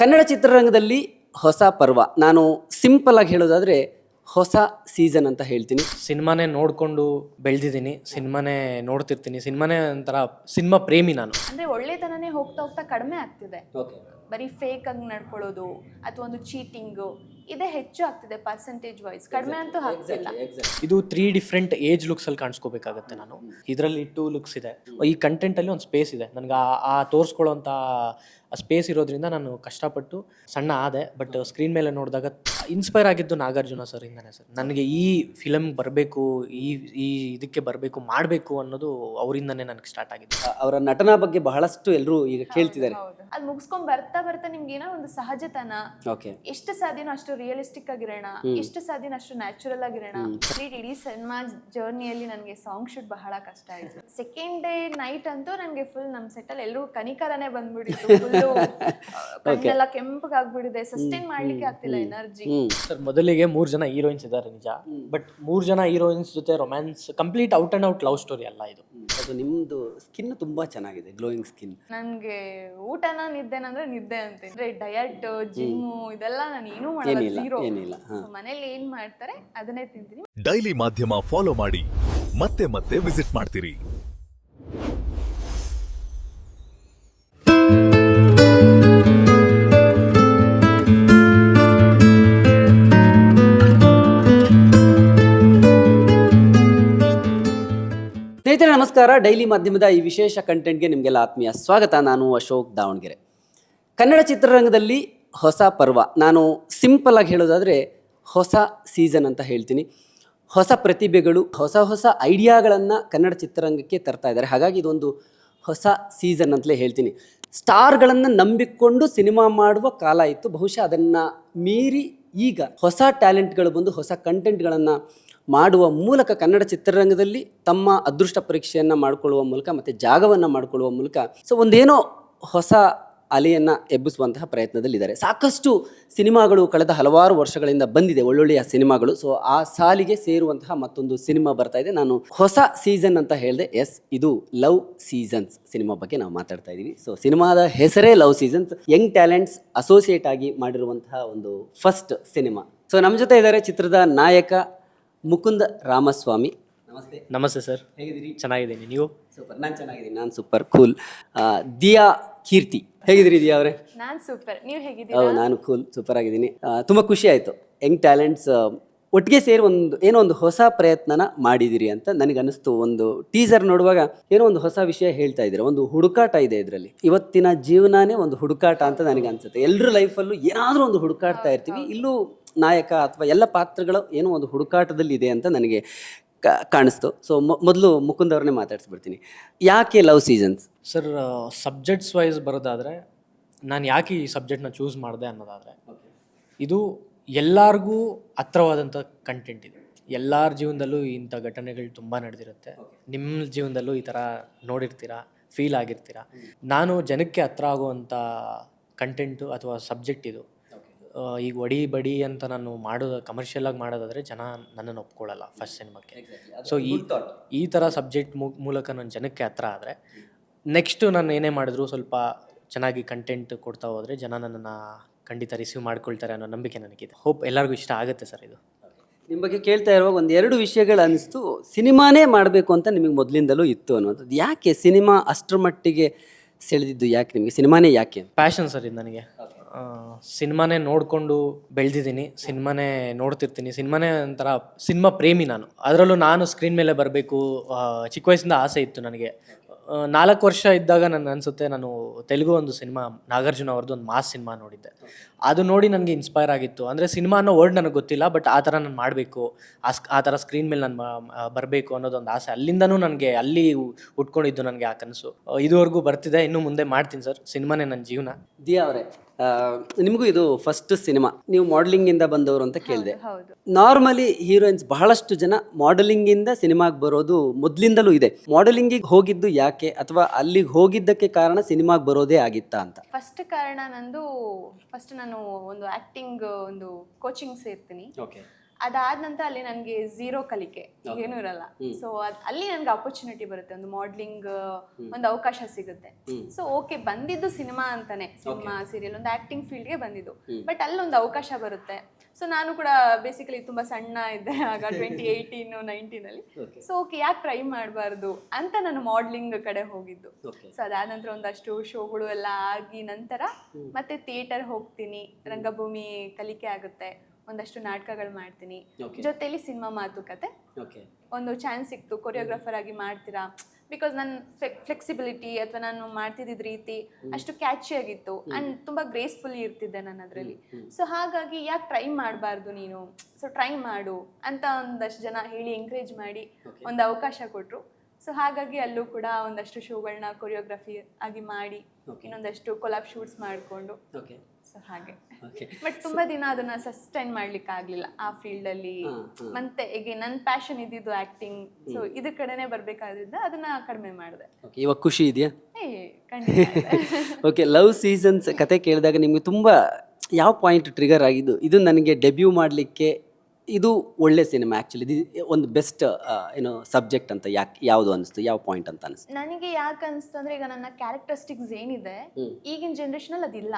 ಕನ್ನಡ ಚಿತ್ರರಂಗದಲ್ಲಿ ಹೊಸ ಪರ್ವ. ನಾನು ಸಿಂಪಲ್ ಆಗಿ ಹೇಳೋದಾದ್ರೆ ಹೊಸ ಸೀಸನ್ ಅಂತ ಹೇಳ್ತೀನಿ. ಸಿನಿಮಾನೇ ನೋಡ್ಕೊಂಡು ಬೆಳೆದಿದ್ದೀನಿ, ಸಿನಿಮಾನೇ ನೋಡ್ತಿರ್ತೀನಿ, ಸಿನಿಮಾನೇ ಒಂಥರ ಸಿನಿಮಾ ಪ್ರೇಮಿ ನಾನು. ಅಂದ್ರೆ ಒಳ್ಳೆತನನೇ ಹೋಗ್ತಾ ಹೋಗ್ತಾ ಕಡಿಮೆ ಆಗ್ತಿದೆ. ಬರೀ ಫೇಕ್ ಆಗಿ ನಡ್ಕೊಳ್ಳೋದು ಅಥವಾ ಒಂದು ಚೀಟಿಂಗು ಇದೇ ಹೆಚ್ಚು ಆಗ್ತಿದೆ ಪರ್ಸೆಂಟೇಜ್ ವೈಸ್, ಕಡಿಮೆ ಅಂತೂ ಆಗ್ತಿಲ್ಲ. ಇದು 3 ಡಿಫ್ರೆಂಟ್ ಏಜ್ ಲುಕ್ಸ್ ಅಲ್ಲಿ ಕಾಣಿಸ್ಕೋಬೇಕಾಗತ್ತೆ. ನಾನು ಇದರಲ್ಲಿ 2 ಲುಕ್ಸ್ ಇದೆ. ಈ ಕಂಟೆಂಟ್ ಅಲ್ಲಿ ಒಂದು ಸ್ಪೇಸ್ ಇದೆ ನನಗೆ, ಆ ತೋರಿಸ್ಕೊಳ್ಳೋಂಥ ಸ್ಪೇಸ್ ಇರೋದ್ರಿಂದ ನಾನು ಕಷ್ಟಪಟ್ಟು ಸಣ್ಣ ಆದೆ. ಬಟ್ ಸ್ಕ್ರೀನ್ ಮೇಲೆ ನೋಡಿದಾಗ ಇನ್ಸ್ಪೈರ್ ಆಗಿದ್ದು ನಾಗಾರ್ಜುನ ಸರ್ ಇಂದಾನೆ ಸರ್. ನನಗೆ ಈ ಫಿಲಮ್ ಬರಬೇಕು, ಈ ಇದಕ್ಕೆ ಬರಬೇಕು, ಮಾಡಬೇಕು ಅನ್ನೋದು ಅವರಿಂದನೇ ನನಗೆ ಸ್ಟಾರ್ಟ್ ಆಗಿದೆ. ಅವರ ನಟನಾ ಬಗ್ಗೆ ಬಹಳಷ್ಟು ಎಲ್ಲರೂ ಈಗ ಕೇಳ್ತಿದ್ದಾರೆ. ಅದು ಮುಗಿಸ್ಕೊಂಡ್ ಬರ್ತಾ ಬರ್ತಾ ನಿಮ್ಗೆ ಏನೋ ಒಂದು ಸಹಜತನ, ಎಷ್ಟು ಸಾಧ್ಯನೋ ಅಷ್ಟು ರಿಯಲಿಸ್ಟಿಕ್ ಆಗಿರೋಣ, ಎಷ್ಟು ಸಾಧ್ಯನೋ ಅಷ್ಟು ನ್ಯಾಚುರಲ್ ಆಗಿರೋಣ. ಇಡೀ ಸಿನಿಮಾ ಜರ್ನಿಯಲ್ಲಿ ನನಗೆ ಸಾಂಗ್ ಶೂಟ್ ಬಹಳ ಕಷ್ಟ ಆಯ್ತು. ಸೆಕೆಂಡ್ ಡೇ ನೈಟ್ ಅಂತೂ ನನಗೆ ಫುಲ್ ನಮ್ಮ ಸೆಟ್ಟಲ್ಲಿ ಎಲ್ಲರೂ ಕನಿಕರನೇ ಬಂದ್ಬಿಟ್ಟಿತ್ತು. ಫುಲ್ಲು ಕಣ್ಣೆಲ್ಲ ಕೆಂಪಗಾಗ್ಬಿಟ್ಟಿದೆ, ಸಸ್ಟೈನ್ ಮಾಡ್ಲಿಕ್ಕೆ ಆಗ್ತಿಲ್ಲ ಎನರ್ಜಿ. ಸರ್ ಮೊದಲಿಗೆ 3 ಜನ ಹೀರೋಯಿನ್ಸ್ ಇದ್ದಾರೆ ನಿಜ, ಬಟ್ 3 ಜನ ಹೀರೋಯಿನ್ಸ್ ಜೊತೆ romance, complete out and out love story ಅಲ್ಲ ಇದು. ಅದು ನಿಮ್ದು ಸ್ಕಿನ್ ತುಂಬಾ ಚೆನ್ನಾಗಿದೆ, ಗ್ಲೋಯಿಂಗ್ ಸ್ಕಿನ್. ನನ್ಗೆ ಊಟನ ನಿದ್ದೆನಂದ್ರೆ ನಿದ್ದೆ ಅಂತೀನಿ. ಡಯಟ್, ಜಿಮ್ಮು ಇದೆಲ್ಲ ನಾನು ಏನೂ ಮಾಡಲ್ಲ, ಝೀರೋ. ಮನೇಲಿ ಏನ್ ಮಾಡ್ತಾರೆ ಅದನ್ನೇ ತಿಂತೀನಿ. ಡೈಲಿ ಮಾಧ್ಯಮ ಫಾಲೋ ಮಾಡಿ, ಮತ್ತೆ ಮತ್ತೆ ವಿಸಿಟ್ ಮಾಡ್ತೀರಿ. ಸ್ನೇಹಿತರೆ ನಮಸ್ಕಾರ. ಡೈಲಿ ಮಾಧ್ಯಮದ ಈ ವಿಶೇಷ ಕಂಟೆಂಟ್ಗೆ ನಿಮಗೆಲ್ಲ ಆತ್ಮೀಯ ಸ್ವಾಗತ. ನಾನು ಅಶೋಕ್ ದಾವಣಗೆರೆ. ಕನ್ನಡ ಚಿತ್ರರಂಗದಲ್ಲಿ ಹೊಸ ಪರ್ವ. ನಾನು ಸಿಂಪಲ್ ಆಗಿ ಹೇಳೋದಾದರೆ ಹೊಸ ಸೀಸನ್ ಅಂತ ಹೇಳ್ತೀನಿ. ಹೊಸ ಪ್ರತಿಭೆಗಳು, ಹೊಸ ಹೊಸ ಐಡಿಯಾಗಳನ್ನು ಕನ್ನಡ ಚಿತ್ರರಂಗಕ್ಕೆ ತರ್ತಾ ಇದ್ದಾರೆ. ಹಾಗಾಗಿ ಇದೊಂದು ಹೊಸ ಸೀಸನ್ ಅಂತಲೇ ಹೇಳ್ತೀನಿ. ಸ್ಟಾರ್ಗಳನ್ನು ನಂಬಿಕೊಂಡು ಸಿನಿಮಾ ಮಾಡುವ ಕಾಲ ಇತ್ತು. ಬಹುಶಃ ಅದನ್ನು ಮೀರಿ ಈಗ ಹೊಸ ಟ್ಯಾಲೆಂಟ್ಗಳು ಬಂದು ಹೊಸ ಕಂಟೆಂಟ್ಗಳನ್ನು ಮಾಡುವ ಮೂಲಕ ಕನ್ನಡ ಚಿತ್ರರಂಗದಲ್ಲಿ ತಮ್ಮ ಅದೃಷ್ಟ ಪರೀಕ್ಷೆಯನ್ನು ಮಾಡಿಕೊಳ್ಳುವ ಮೂಲಕ ಮತ್ತು ಜಾಗವನ್ನು ಮಾಡಿಕೊಳ್ಳುವ ಮೂಲಕ ಒಂದೇನೋ ಹೊಸ ಅಲೆಯನ್ನು ಎಬ್ಬಿಸುವಂತಹ ಪ್ರಯತ್ನದಲ್ಲಿದ್ದಾರೆ. ಸಾಕಷ್ಟು ಸಿನಿಮಾಗಳು ಕಳೆದ ಹಲವಾರು ವರ್ಷಗಳಿಂದ ಬಂದಿದೆ, ಒಳ್ಳೊಳ್ಳೆಯ ಸಿನಿಮಾಗಳು. ಆ ಸಾಲಿಗೆ ಸೇರುವಂತಹ ಮತ್ತೊಂದು ಸಿನಿಮಾ ಬರ್ತಾ ಇದೆ. ನಾನು ಹೊಸ ಸೀಸನ್ ಅಂತ ಹೇಳಿದೆ. ಎಸ್, ಇದು ಲವ್ ಸೀಸನ್ಸ್ ಸಿನಿಮಾ ಬಗ್ಗೆ ನಾವು ಮಾತಾಡ್ತಾ ಇದ್ದೀವಿ. ಸಿನಿಮಾದ ಹೆಸರೇ love seasons. Young talents associate ಆಗಿ ಮಾಡಿರುವಂತಹ ಒಂದು ಫಸ್ಟ್ ಸಿನಿಮಾ. ನಮ್ಮ ಜೊತೆ ಇದ್ದಾರೆ ಚಿತ್ರದ ನಾಯಕ ಮುಕುಂದ ರಾಮಸ್ವಾಮಿ. ನಮಸ್ತೆ. ನಮಸ್ತೆ ಸರ್, ಹೇಗಿದ್ದೀರಿ? ಚೆನ್ನಾಗಿದ್ದೀನಿ, ನೀವು? ಸೂಪರ್. ನಾನು ಚೆನ್ನಾಗಿದ್ದೀನಿ, ನಾನು ಸೂಪರ್ ಕೂಲ್. ದಿಯಾ ಕೀರ್ತಿ, ಹೇಗಿದ್ದೀರಿ ದಿಯಾ ಅವರೇ? ನಾನು ಸೂಪರ್, ನೀವು ಹೇಗಿದ್ದೀರಾ? ನಾನು ಕೂಲ್, ಸೂಪರ್ ಆಗಿದ್ದೀನಿ. ತುಂಬ ಖುಷಿ ಆಯಿತು, ಯಂಗ್ ಟ್ಯಾಲೆಂಟ್ಸ್ ಒಟ್ಟಿಗೆ ಸೇರಿ ಏನೋ ಒಂದು ಹೊಸ ಪ್ರಯತ್ನನ ಮಾಡಿದಿರಿ ಅಂತ ನನಗೆ ಅನಿಸ್ತು. ಒಂದು ಟೀಸರ್ ನೋಡುವಾಗ ಏನೋ ಒಂದು ಹೊಸ ವಿಷಯ ಹೇಳ್ತಾ ಇದ್ದೀರಾ, ಒಂದು ಹುಡುಕಾಟ ಇದೆ ಇದರಲ್ಲಿ. ಇವತ್ತಿನ ಜೀವನನೇ ಒಂದು ಹುಡುಕಾಟ ಅಂತ ನನಗೆ ಅನ್ಸುತ್ತೆ. ಎಲ್ಲರ ಲೈಫಲ್ಲೂ ಏನಾದರೂ ಒಂದು ಹುಡುಕಾಡ್ತಾ ಇರ್ತೀವಿ. ಇಲ್ಲೂ ನಾಯಕ ಅಥವಾ ಎಲ್ಲ ಪಾತ್ರಗಳು ಏನೋ ಒಂದು ಹುಡುಕಾಟದಲ್ಲಿ ಇದೆ ಅಂತ ನನಗೆ ಕಾಣಿಸ್ತು. ಮೊದಲು ಮುಕುಂದ್ ಅವ್ರನ್ನೇ ಮಾತಾಡ್ಸ್ಬಿಡ್ತೀನಿ. ಯಾಕೆ love seasons sir? Subjects wise ಬರೋದಾದರೆ, ನಾನು ಯಾಕೆ ಈ ಸಬ್ಜೆಕ್ಟ್ನ ಚೂಸ್ ಮಾಡಿದೆ ಅನ್ನೋದಾದರೆ, ಇದು ಎಲ್ಲರಿಗೂ ಹತ್ರವಾದಂಥ ಕಂಟೆಂಟ್ ಇದೆ. ಎಲ್ಲರ ಜೀವನದಲ್ಲೂ ಇಂಥ ಘಟನೆಗಳು ತುಂಬ ನಡೆದಿರುತ್ತೆ. ನಿಮ್ಮ ಜೀವನದಲ್ಲೂ ಈ ಥರ ನೋಡಿರ್ತೀರ, ಫೀಲ್ ಆಗಿರ್ತೀರ. ನಾನು ಜನಕ್ಕೆ ಹತ್ರ ಆಗುವಂಥ ಕಂಟೆಂಟು ಅಥವಾ ಸಬ್ಜೆಕ್ಟ್ ಇದು. ಈಗ ಒಡಿ ಬಡಿ ಅಂತ ನಾನು ಕಮರ್ಷಿಯಲ್ ಆಗಿ ಮಾಡೋದಾದರೆ ಜನ ನನ್ನನ್ನು ಒಪ್ಕೊಳ್ಳಲ್ಲ ಫಸ್ಟ್ ಸಿನಿಮಾಕ್ಕೆ. ಈ ಥರ ಸಬ್ಜೆಕ್ಟ್ ಮೂಲಕ ನಾನು ಜನಕ್ಕೆ ಹತ್ರ ಆದರೆ, ನೆಕ್ಸ್ಟು ನಾನು ಏನೇ ಮಾಡಿದ್ರು ಸ್ವಲ್ಪ ಚೆನ್ನಾಗಿ ಕಂಟೆಂಟ್ ಕೊಡ್ತಾ ಹೋದರೆ ಜನ ನನ್ನನ್ನು ಖಂಡಿತ ರಿಸೀವ್ ಮಾಡ್ಕೊಳ್ತಾರೆ ಅನ್ನೋ ನಂಬಿಕೆ ನನಗಿದೆ. ಹೋಪ್ ಎಲ್ಲರಿಗೂ ಇಷ್ಟ ಆಗುತ್ತೆ ಸರ್. ಇದು ನಿಮ್ಮ ಬಗ್ಗೆ ಕೇಳ್ತಾ ಇರುವಾಗ ಒಂದೆರಡು ವಿಷಯಗಳು ಅನಿಸ್ತು. ಸಿನಿಮಾನೇ ಮಾಡಬೇಕು ಅಂತ ನಿಮಗೆ ಮೊದಲಿಂದಲೂ ಇತ್ತು ಅನ್ನೋದು. ಯಾಕೆ ಸಿನಿಮಾ ಅಷ್ಟರ ಮಟ್ಟಿಗೆ ಸೆಳೆದಿದ್ದು? ಯಾಕೆ ನಿಮಗೆ ಸಿನಿಮಾನೇ ಯಾಕೆ? ಪ್ಯಾಷನ್ ಸರ್ ಇದು ನನಗೆ. ಸಿನಿಮಾನೇ ನೋಡಿಕೊಂಡು ಬೆಳೆದಿದ್ದೀನಿ, ಸಿನಿಮಾನೇ ನೋಡ್ತಿರ್ತೀನಿ, ಸಿನಿಮಾನೇ ಒಂಥರ ಸಿನಿಮಾ ಪ್ರೇಮಿ ನಾನು. ಅದರಲ್ಲೂ ನಾನು ಸ್ಕ್ರೀನ್ ಮೇಲೆ ಬರಬೇಕು, ಚಿಕ್ಕ ವಯಸ್ಸಿಂದ ಆಸೆ ಇತ್ತು ನನಗೆ. 4 ವರ್ಷ ಇದ್ದಾಗ ಅನಿಸುತ್ತೆ ನಾನು ತೆಲುಗು ಒಂದು ಸಿನಿಮಾ ನಾಗಾರ್ಜುನ ಅವ್ರದ್ದು ಒಂದು ಮಾಸ್ ಸಿನಿಮಾ ನೋಡಿದ್ದೆ. ಅದು ನೋಡಿ ನನಗೆ ಇನ್ಸ್ಪೈರ್ ಆಗಿತ್ತು. ಅಂದರೆ ಸಿನಿಮಾ ಅನ್ನೋ ವರ್ಡ್ ನನಗೆ ಗೊತ್ತಿಲ್ಲ, ಬಟ್ ಆ ಥರ ನಾನು ಮಾಡಬೇಕು, ಆ ಥರ ಸ್ಕ್ರೀನ್ ಮೇಲೆ ನಾನು ಬರಬೇಕು ಅನ್ನೋದೊಂದು ಆಸೆ ಅಲ್ಲಿಂದನೂ ನನಗೆ ಅಲ್ಲಿ ಉಟ್ಕೊಂಡಿದ್ದು ನನಗೆ ಆ ಕನಸು. ಇದುವರೆಗೂ ಬರ್ತಿದೆ, ಇನ್ನೂ ಮುಂದೆ ಮಾಡ್ತೀನಿ ಸರ್. ಸಿನಿಮಾನೇ ನನ್ನ ಜೀವನ. ದಿಯಾ ಅವರೇ, ನಿಮಗೂ ಇದು ಫಸ್ಟ್ ಸಿನಿಮಾ. ನೀವು ಮಾಡಲಿಂಗಿಂದ ಬಂದವರು ಅಂತ ಕೇಳಿದೆ. ಹೌದು. ನಾರ್ಮಲಿ ಹೀರೋಯಿನ್ಸ್ ಬಹಳಷ್ಟು ಜನ ಮಾಡಲಿಂಗಿಂದ ಸಿನಿಮಾಗೆ ಬರೋದು ಮೊದಲಿಂದಲೂ ಇದೆ. ಮಾಡಲಿಂಗಿಗೆ ಹೋಗಿದ್ದು ಯಾಕೆ, ಅಥವಾ ಅಲ್ಲಿಗೆ ಹೋಗಿದ್ದಕ್ಕೆ ಕಾರಣ ಸಿನಿಮಾಗೆ ಬರೋದೇ ಆಗಿತ್ತಾ ಅಂತ? ಫಸ್ಟ್ ಕಾರಣ ನಂದು, ಫಸ್ಟ್ ನಾನು ಒಂದು ಆಕ್ಟಿಂಗ್ ಒಂದು ಕೋಚಿಂಗ್ ಸೇರ್ತೀನಿ. ಅದಾದ ನಂತರ ಅಲ್ಲಿ ನನಗೆ ಝೀರೋ ಕಲಿಕೆ ಏನೂ ಇರಲ್ಲ. ಸೊ ಅಲ್ಲಿ ನನಗೆ ಅಪರ್ಚುನಿಟಿ ಬರುತ್ತೆ, ಒಂದು ಮಾಡ್ಲಿಂಗ್ ಒಂದು ಅವಕಾಶ ಸಿಗುತ್ತೆ. ಸೊ ಓಕೆ, ಬಂದಿದ್ದು ಸಿನಿಮಾ ಅಂತಾನೆ, ಸಿನಿಮಾ ಸೀರಿಯಲ್ ಒಂದು ಆಕ್ಟಿಂಗ್ ಫೀಲ್ಡ್ಗೆ ಬಂದಿದ್ದು, ಬಟ್ ಅಲ್ಲೊಂದು ಅವಕಾಶ ಬರುತ್ತೆ. ಸೊ ನಾನು ಕೂಡ ಬೇಸಿಕಲಿ ತುಂಬ ಸಣ್ಣ ಇದ್ದೆ ಆಗ 2018-19 ಅಲ್ಲಿ. ಸೊ ಓಕೆ, ಯಾಕೆ ಟ್ರೈ ಮಾಡಬಾರ್ದು ಅಂತ ನಾನು ಮಾಡ್ಲಿಂಗ್ ಕಡೆ ಹೋಗಿದ್ದು. ಸೊ ಅದಾದ ನಂತರ ಒಂದಷ್ಟು ಶೋಗಳು ಎಲ್ಲ ಆಗಿ ನಂತರ ಮತ್ತೆ ಥಿಯೇಟರ್ ಹೋಗ್ತೀನಿ, ರಂಗಭೂಮಿ ಕಲಿಕೆ ಆಗುತ್ತೆ, ಒಂದಷ್ಟು ನಾಟಕಗಳು ಮಾಡ್ತೀನಿ, ಜೊತೆಲಿ ಸಿನಿಮಾ ಮಾತುಕತೆ. ಒಂದು ಚಾನ್ಸ್ ಸಿಕ್ತು, ಕೊರಿಯೋಗ್ರಾಫರ್ ಆಗಿ ಮಾಡ್ತೀರಾ, ಬಿಕಾಸ್ ನನ್ನ ಫ್ಲೆಕ್ಸಿಬಿಲಿಟಿ ಅಥವಾ ನಾನು ಮಾಡ್ತಿದ್ದ ರೀತಿ ಅಷ್ಟು ಕ್ಯಾಚಿ ಆಗಿತ್ತು ಅಂಡ್ ತುಂಬಾ ಗ್ರೇಸ್ಫುಲಿ ಇರ್ತಿದ್ದೆ ನಾನು ಅದರಲ್ಲಿ. ಸೊ ಹಾಗಾಗಿ ಯಾಕೆ ಟ್ರೈ ಮಾಡಬಾರ್ದು ನೀನು, ಸೊ ಟ್ರೈ ಮಾಡು ಅಂತ ಒಂದಷ್ಟು ಜನ ಹೇಳಿ ಎಂಕರೇಜ್ ಮಾಡಿ ಒಂದು ಅವಕಾಶ ಕೊಟ್ಟರು. ಸೊ ಹಾಗಾಗಿ ಅಲ್ಲೂ ಕೂಡ ಒಂದಷ್ಟು ಶೋಗಳನ್ನ ಕೊರಿಯೋಗ್ರಫಿ ಆಗಿ ಮಾಡಿ ಇನ್ನೊಂದಷ್ಟು ಕೊಲಾಬ್ ಶೂಟ್ಸ್ ಮಾಡಿಕೊಂಡು, ಸೊ ಹಾಗೆ. ಬಟ್ ತುಂಬಾ ದಿನ ಅದನ್ನ ಸಸ್ಟೈನ್ ಮಾಡ್ಲಿಕ್ಕೆ ಆಗ್ಲಿಲ್ಲ ಆ ಫೀಲ್ಡ್ ಅಲ್ಲಿ. ಮತ್ತೆ ಈಗ ನನ್ನ ಪ್ಯಾಷನ್ ಇದ್ದಿದ್ದು ಆಕ್ಟಿಂಗ್, ಸೊ ಇದ್ರ ಕಡೆನೆ ಬರ್ಬೇಕಾದ್ರಿಂದ ಅದನ್ನ ಕಡಿಮೆ ಮಾಡಿದೆ. ಇವಾಗ ಖುಷಿ ಇದೆಯಾ? ಖಂಡಿತ. ಓಕೆ, ಲವ್ ಸೀಸನ್ಸ್ ಕತೆ ಕೇಳಿದಾಗ ನಿಮಗೆ ತುಂಬ ಯಾವ ಪಾಯಿಂಟ್ ಟ್ರಿಗರ್ ಆಗಿದ್ದು, ಇದು ನನಗೆ ಡೆಬ್ಯೂ ಮಾಡಲಿಕ್ಕೆ ಇದು ಒಳ್ಳೆ ಸಿನಿಮಾ, ಆ್ಯಕ್ಚುಲಿ ಇದು ಒಂದು ಬೆಸ್ಟ್ ಏನು ಸಬ್ಜೆಕ್ಟ್ ಅಂತ ಯಾವುದು ಅನಿಸ್ತು, ಯಾವ ಪಾಯಿಂಟ್ ಅಂತ ಅನಿಸ್ತು? ನನಗೆ ಯಾಕೆ ಅನಿಸ್ತು ಅಂದರೆ, ಈಗ ನನ್ನ ಕ್ಯಾರೆಕ್ಟರಿಸ್ಟಿಕ್ಸ್ ಏನಿದೆ ಈಗಿನ ಜನ್ರೇಷನಲ್ಲಿ ಅದಿಲ್ಲ.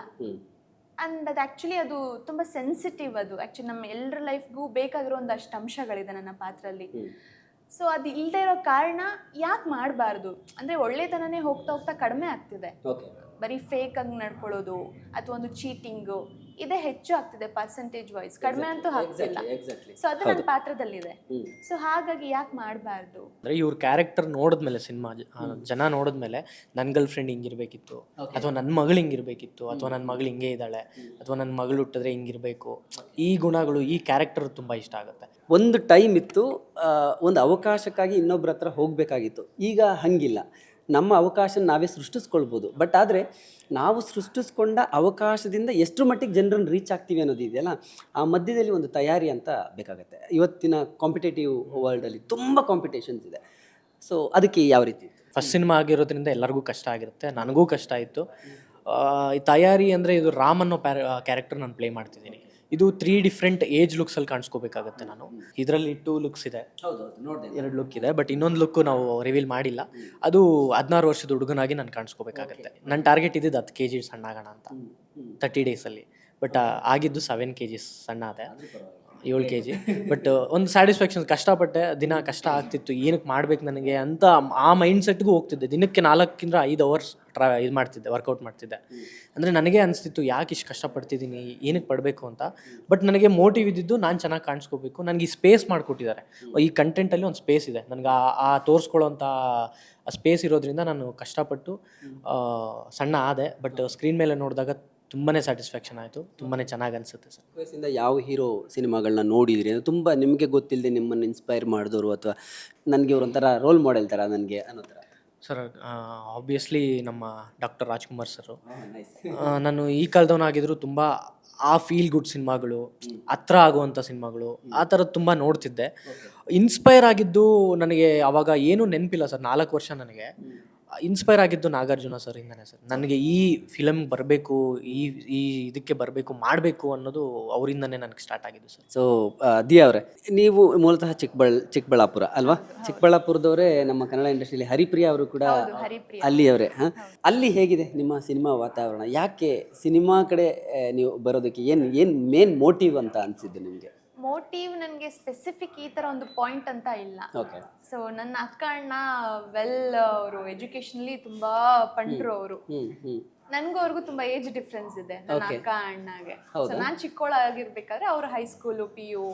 ಅಂಡ್ ಅದು ಆ್ಯಕ್ಚುಲಿ ಅದು ತುಂಬ ಸೆನ್ಸಿಟಿವ್. ಅದು ಆ್ಯಕ್ಚುಲಿ ನಮ್ಮ ಎಲ್ಲರ ಲೈಫ್ಗೂ ಬೇಕಾಗಿರೋ ಒಂದಷ್ಟು ಅಂಶಗಳಿದೆ ನನ್ನ ಪಾತ್ರಲ್ಲಿ. ಸೊ ಅದು ಇಲ್ಲದೆ ಇರೋ ಕಾರಣ ಯಾಕೆ ಮಾಡಬಾರ್ದು ಅಂದರೆ, ಒಳ್ಳೆತನನೇ ಹೋಗ್ತಾ ಹೋಗ್ತಾ ಕಡಿಮೆ ಆಗ್ತಿದೆ. ಬರೀ ಫೇಕ್ ಆಗಿ ನಡ್ಕೊಳ್ಳೋದು ಅಥವಾ ಒಂದು ಚೀಟಿಂಗು ಇದೇ ಹೆಚ್ಚು ಆಗ್ತಿದೆ ಪರ್ಸೆಂಟೇಜ್ ವೈಸ್, ಕಡಿಮೆ ಅಂತೂ ಆಗ್ತಿಲ್ಲ. ಸೊ ಅದು ನನ್ನ ಪಾತ್ರದಲ್ಲಿದೆ. ಸೊ ಹಾಗಾಗಿ ಯಾಕೆ ಮಾಡಬಾರ್ದು ಅಂದರೆ ಇವ್ರ ಕ್ಯಾರೆಕ್ಟರ್ ನೋಡಿದ್ಮೇಲೆ, ಸಿನಿಮಾ ಜನ ನೋಡಿದ್ಮೇಲೆ ನನ್ನ ಗರ್ಲ್ ಫ್ರೆಂಡ್ ಹಿಂಗಿರ್ಬೇಕಿತ್ತು, ಅಥವಾ ನನ್ನ ಮಗಳು ಹಿಂಗಿರ್ಬೇಕಿತ್ತು, ಅಥವಾ ನನ್ನ ಮಗಳು ಹಿಂಗೆ ಇದ್ದಾಳೆ, ಅಥವಾ ನನ್ನ ಮಗಳು ಹುಟ್ಟಿದ್ರೆ ಹಿಂಗಿರ್ಬೇಕು, ಈ ಗುಣಗಳು ಈ ಕ್ಯಾರೆಕ್ಟರ್ ತುಂಬ ಇಷ್ಟ ಆಗುತ್ತೆ. ಒಂದು ಟೈಮ್ ಇತ್ತು, ಒಂದು ಅವಕಾಶಕ್ಕಾಗಿ ಇನ್ನೊಬ್ಬರ ಹತ್ರ ಹೋಗಬೇಕಾಗಿತ್ತು. ಈಗ ಹಂಗಿಲ್ಲ, ನಮ್ಮ ಅವಕಾಶ ನಾವೇ ಸೃಷ್ಟಿಸ್ಕೊಳ್ಬೋದು. ಬಟ್ ಆದರೆ ನಾವು ಸೃಷ್ಟಿಸ್ಕೊಂಡ ಅವಕಾಶದಿಂದ ಎಷ್ಟು ಮಟ್ಟಿಗೆ ಜನರನ್ನು ರೀಚ್ ಆಗ್ತೀವಿ ಅನ್ನೋದು ಇದೆಯಲ್ಲ, ಆ ಮಧ್ಯದಲ್ಲಿ ಒಂದು ತಯಾರಿ ಅಂತ ಬೇಕಾಗುತ್ತೆ. ಇವತ್ತಿನ ಕಾಂಪಿಟೇಟಿವ್ ವರ್ಲ್ಡಲ್ಲಿ ತುಂಬ ಕಾಂಪಿಟೇಷನ್ಸ್ ಇದೆ. ಸೊ ಅದಕ್ಕೆ ಯಾವ ರೀತಿ? ಫಸ್ಟ್ ಸಿನಿಮಾ ಆಗಿರೋದ್ರಿಂದ ಎಲ್ಲರಿಗೂ ಕಷ್ಟ ಆಗಿರುತ್ತೆ, ನನಗೂ ಕಷ್ಟ ಇತ್ತು. ಈ ತಯಾರಿ ಅಂದರೆ, ಇದು ರಾಮ್ ಅನ್ನೋ ಕ್ಯಾರೆಕ್ಟರ್ ನಾನು ಪ್ಲೇ ಮಾಡ್ತಿದ್ದೀನಿ. ಇದು 3 ಡಿಫ್ರೆಂಟ್ ಏಜ್ ಲುಕ್ಸಲ್ಲಿ ಕಾಣಿಸ್ಕೋಬೇಕಾಗುತ್ತೆ. ನಾನು ಇದರಲ್ಲಿ 2 ಲುಕ್ಸ್ ಇದೆ, 2 ಲುಕ್ ಇದೆ, ಬಟ್ ಇನ್ನೊಂದು ಲುಕ್ಕು ನಾವು ರಿವೀಲ್ ಮಾಡಿಲ್ಲ. ಅದು 16 ವರ್ಷದ ಹುಡುಗನಾಗಿ ನಾನು ಕಾಣಿಸ್ಕೋಬೇಕಾಗತ್ತೆ. ನನ್ನ ಟಾರ್ಗೆಟ್ ಇದ್ದಿದ್ದು 10 kg ಸಣ್ಣ ಆಗೋಣ ಅಂತ 30 ಡೇಸಲ್ಲಿ. ಬಟ್ ಆಗಿದ್ದು 7 kg ಸಣ್ಣ ಆದೆ, 7 kg. ಬಟ್ ಒಂದು ಸ್ಯಾಟಿಸ್ಫ್ಯಾಕ್ಷನ್, ಕಷ್ಟಪಟ್ಟೆ, ದಿನ ಕಷ್ಟ ಆಗ್ತಿತ್ತು, ಏನಕ್ಕೆ ಮಾಡ್ಬೇಕು ನನಗೆ ಅಂತ ಆ ಮೈಂಡ್ ಸೆಟ್ಗೂ ಹೋಗ್ತಿದ್ದೆ. ದಿನಕ್ಕೆ 4-5 ಅವರ್ಸ್ ಇದು ಮಾಡ್ತಿದ್ದೆ, ವರ್ಕೌಟ್ ಮಾಡ್ತಿದ್ದೆ. ಅಂದರೆ ನನಗೆ ಅನಿಸ್ತಿತ್ತು, ಯಾಕೆ ಇಷ್ಟು ಕಷ್ಟಪಡ್ತಿದ್ದೀನಿ, ಏನಕ್ಕೆ ಪಡಬೇಕು ಅಂತ. ಬಟ್ ನನಗೆ ಮೋಟಿವ್ ಇದ್ದಿದ್ದು ನಾನು ಚೆನ್ನಾಗಿ ಕಾಣಿಸ್ಕೋಬೇಕು. ನನಗೆ ಈ ಸ್ಪೇಸ್ ಮಾಡಿಕೊಟ್ಟಿದ್ದಾರೆ, ಈ ಕಂಟೆಂಟಲ್ಲಿ ಒಂದು ಸ್ಪೇಸ್ ಇದೆ ನನಗೆ, ಆ ತೋರಿಸ್ಕೊಳ್ಳೋಂಥ ಸ್ಪೇಸ್ ಇರೋದ್ರಿಂದ ನಾನು ಕಷ್ಟಪಟ್ಟು ಸಣ್ಣ ಆದೆ. ಬಟ್ ಸ್ಕ್ರೀನ್ ಮೇಲೆ ನೋಡಿದಾಗ ತುಂಬಾ ಸ್ಯಾಟಿಸ್ಫ್ಯಾಕ್ಷನ್ ಆಯಿತು, ತುಂಬಾ ಚೆನ್ನಾಗಿ ಅನಿಸುತ್ತೆ ಸರ್. ವಯಸ್ಸಿಂದ ಯಾವ ಹೀರೋ ಸಿನಿಮಾಗಳನ್ನ ನೋಡಿದ್ರಿ, ತುಂಬ ನಿಮಗೆ ಗೊತ್ತಿಲ್ಲದೆ ನಿಮ್ಮನ್ನು ಇನ್ಸ್ಪೈರ್ ಮಾಡಿದವರು, ಅಥವಾ ನನಗೆ ಒಂಥರ ರೋಲ್ ಮಾಡೆಲ್ ಥರ ನನಗೆ ಅನ್ನೋ ಥರ? ಸರ್ ಆಬ್ವಿಯಸ್ಲಿ ನಮ್ಮ ಡಾಕ್ಟರ್ ರಾಜ್ಕುಮಾರ್ ಸರು. ನಾನು ಈ ಕಾಲದವನಾಗಿದ್ರು ತುಂಬ ಆ ಫೀಲ್ ಗುಡ್ ಸಿನಿಮಾಗಳು, ಹತ್ರ ಆಗುವಂಥ ಸಿನಿಮಾಗಳು, ಆ ಥರದ್ದು ತುಂಬ ನೋಡ್ತಿದ್ದೆ. ಇನ್ಸ್ಪೈರ್ ಆಗಿದ್ದು ನನಗೆ ಅವಾಗ ಏನೂ ನೆನಪಿಲ್ಲ ಸರ್, 4 ವರ್ಷ ನನಗೆ. ಇನ್ಸ್ಪೈರ್ ಆಗಿದ್ದು ನಾಗಾರ್ಜುನ ಸರ್ ಇಂದನೇ ಸರ್. ನನಗೆ ಈ ಫಿಲಮ್ ಬರಬೇಕು, ಈ ಇದಕ್ಕೆ ಬರಬೇಕು, ಮಾಡಬೇಕು ಅನ್ನೋದು ಅವರಿಂದನೇ ನನಗೆ ಸ್ಟಾರ್ಟ್ ಆಗಿದ್ದು ಸರ್. ಸೊ ದಿಯಾ ಅವರೇ, ನೀವು ಮೂಲತಃ ಚಿಕ್ಕಬಳ್ಳಾಪುರ ಅಲ್ವಾ? ಚಿಕ್ಕಬಳ್ಳಾಪುರದವರೇ. ನಮ್ಮ ಕನ್ನಡ ಇಂಡಸ್ಟ್ರಿಯಲ್ಲಿ ಹರಿಪ್ರಿಯಾ ಅವರು ಕೂಡ ಅಲ್ಲಿಯವರೇ. ಅಲ್ಲಿ ಹೇಗಿದೆ ನಿಮ್ಮ ಸಿನಿಮಾ ವಾತಾವರಣ? ಯಾಕೆ ಸಿನಿಮಾ ಕಡೆ ನೀವು ಬರೋದಕ್ಕೆ ಏನು ಮೇನ್ ಮೋಟಿವ್ ಅಂತ ಅನಿಸಿದ್ದು ನಿಮಗೆ? ಮೋಟಿವ್ ನನಗೆ ಸ್ಪೆಸಿಫಿಕ್ ಈ ಥರ ಒಂದು ಪಾಯಿಂಟ್ ಅಂತ ಇಲ್ಲ. ಸೊ ನನ್ನ ಅಕ್ಕ ಅಣ್ಣ ಅವರು ಎಜುಕೇಶನ್ಲಿ ತುಂಬಾ ಪಂಟ್ರು ಅವರು. ನನ್ಗೂ ಅವ್ರಿಗೂ ತುಂಬಾ ಏಜ್ ಡಿಫ್ರೆನ್ಸ್ ಇದೆ ನನ್ನ ಅಕ್ಕ ಅಣ್ಣಗೆ. ಸೊ ನಾನು ಚಿಕ್ಕವಳಾಗಿರ್ಬೇಕಾದ್ರೆ ಅವ್ರು ಹೈಸ್ಕೂಲು PU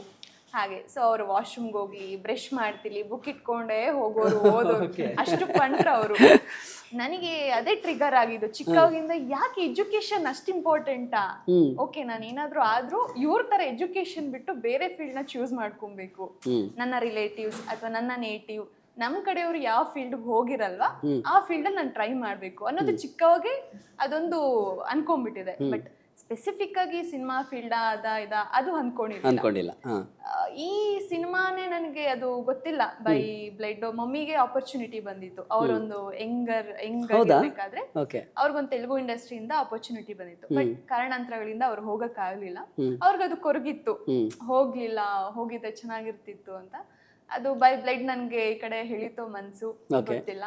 ಹಾಗೆ. ಸೊ ಅವ್ರು ವಾಶ್ರೂಮ್ಗೆ ಹೋಗಿ ಬ್ರಷ್ ಮಾಡ್ತಿಲಿ, ಬುಕ್ ಇಟ್ಕೊಂಡೇ ಹೋಗೋರು, ಓದೋರು, ಅಷ್ಟು ಪಂಟ್ರ ಅವರು. ನನಗೆ ಅದೇ ಟ್ರಿಗರ್ ಆಗಿದ್ದು ಚಿಕ್ಕವಾಗಿಂದ, ಯಾಕೆ ಎಜುಕೇಶನ್ ಅಷ್ಟು ಇಂಪಾರ್ಟೆಂಟಾ? ಓಕೆ, ನಾನು ಏನಾದ್ರೂ ಆದ್ರೂ ಇವ್ರ ತರ ಎಜುಕೇಶನ್ ಬಿಟ್ಟು ಬೇರೆ ಫೀಲ್ಡ್ ನ ಚೂಸ್ ಮಾಡ್ಕೊಬೇಕು. ನನ್ನ ರಿಲೇಟಿವ್ಸ್ ಅಥವಾ ನನ್ನ ನೇಟಿವ್, ನಮ್ ಕಡೆಯವ್ರು ಯಾವ ಫೀಲ್ಡ್ ಹೋಗಿರಲ್ವಾ ಆ ಫೀಲ್ಡ್ ಅಲ್ಲಿ ನಾನು ಟ್ರೈ ಮಾಡ್ಬೇಕು ಅನ್ನೋದು ಚಿಕ್ಕವಾಗೆ ಅದೊಂದು ಅನ್ಕೊಂಡ್ಬಿಟ್ಟಿದೆ. ಬಟ್ ಸ್ಪೆಸಿಫಿಕ್ ಆಗಿ ಸಿನಿಮಾ ಫೀಲ್ಡ್ ಅದು ಅನ್ಕೊಂಡಿಲ್ಲ. ಅನ್ಕೊಂಡಿಲ್ಲ. ಹಾಂ, ಈ ಸಿನಿಮಾನೇ ನನಗೆ ಅದು ಗೊತ್ತಿಲ್ಲ, ಬೈ ಬ್ಲಡ್ ಮಮ್ಮಿಗೆ ಆಪರ್ಚುನಿಟಿ ಬಂದಿತ್ತು. ಅವರೊಂದು ಬೇಕಾದ್ರೆ ಓಕೆ, ಅವ್ರಿಗೊಂದು ತೆಲುಗು ಇಂಡಸ್ಟ್ರಿಯಿಂದ ಆಪರ್ಚುನಿಟಿ ಬಂದಿತ್ತು. ಬಟ್ ಕಾರಣಾಂತರಗಳಿಂದ ಅವ್ರು ಹೋಗಕ್ ಆಗ್ಲಿಲ್ಲ. ಅವ್ರಿಗದು ಕೊರಗಿತ್ತು, ಹೋಗ್ಲಿಲ್ಲ, ಹೋಗಿದ್ದೆ ಚೆನ್ನಾಗಿರ್ತಿತ್ತು ಅಂತ. ಅದು ಬೈ ಬ್ಲಡ್ ನನ್ಗೆ ಈ ಕಡೆ ಹೇಳಿತೋ ಮನ್ಸು ಗೊತ್ತಿಲ್ಲ.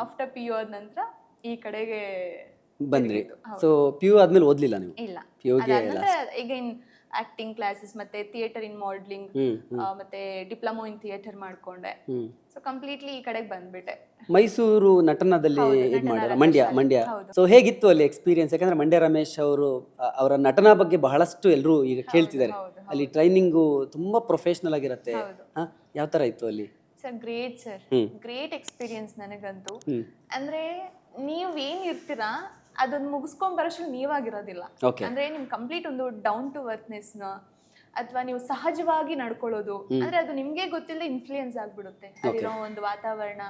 ಆಫ್ಟರ್ PU ಆದ ನಂತರ ಈ ಕಡೆಗೆ ಬಂದ್ರಿ. ಸೊ PU ಆದ್ಮೇಲೆ ಓದ್ಲಿಲ್ಲ ನೀವು? ಇಲ್ಲ, PUಗೆ ಅಗೈನ್ ಆಕ್ಟಿಂಗ್ ಕ್ಲಾಸಸ್ ಮತ್ತೆ ಥಿಯೇಟರ್ ಇನ್ ಮಾಡಲಿಂಗ್ ಮತ್ತೆ ಡಿಪ್ಲೊಮೊ ಇನ್ ಥಿಯೇಟರ್ ಮಾಡ್ಕೊಂಡೆ. ಸೊ ಕಂಪ್ಲೀಟ್ಲಿ ಈ ಕಡೆಗೆ ಬಂದ್ಬಿಟ್ಟೆ. ಮೈಸೂರು ನಟನದಲ್ಲಿ ಇದು ಮಾಡಿದ ಮಂಡ್ಯ. ಸೊ ಹೇಗಿತ್ತು ಅಲ್ಲಿ ಎಕ್ಸ್ಪೀರಿಯನ್ಸ್? ಯಾಕಂದ್ರೆ ಮಂಡ್ಯ ರಮೇಶ್ ಅವರು ಅವರ ನಟನಾ ಬಗ್ಗೆ ಬಹಳಷ್ಟು ಎಲ್ಲರೂ ಈಗ ಕೇಳ್ತಿದ್ದಾರೆ. ಅಲ್ಲಿ ಟ್ರೈನಿಂಗ್ ತುಂಬಾ ಪ್ರೊಫೆಷನಲ್ ಆಗಿರುತ್ತೆ. ಯಾವ ತರ ಇತ್ತು ಅಲ್ಲಿ? ಸರ್ ಗ್ರೇಟ್ ಎಕ್ಸ್ಪೀರಿಯನ್ಸ್ ನನಗಂತೂ. ಅಂದ್ರೆ ನೀವ್ ಏನ್ ಇರ್ತೀರಾ ಅದನ್ನ ಮುಗಿಸ್ಕೊಂಡ್ ಬರೋಷ್ಟ್ರಲ್ಲಿ ನೀವಾಗಿರೋದಿಲ್ಲ. ಅಂದ್ರೆ ನಿಮ್ ಕಂಪ್ಲೀಟ್ ಒಂದು ಡೌನ್ ಟು ಅರ್ಥ್ನೆಸ್ ಅಥವಾ ನೀವು ಸಹಜವಾಗಿ ನಡ್ಕೊಳ್ಳೋದು, ಅಂದ್ರೆ ಅದು ನಿಮ್ಗೆ ಗೊತ್ತಿಲ್ಲದೆ ಇನ್ಫ್ಲೂಯೆನ್ಸ್ ಆಗ್ಬಿಡುತ್ತೆ. ಅಲ್ಲಿರೋ ಒಂದು ವಾತಾವರಣ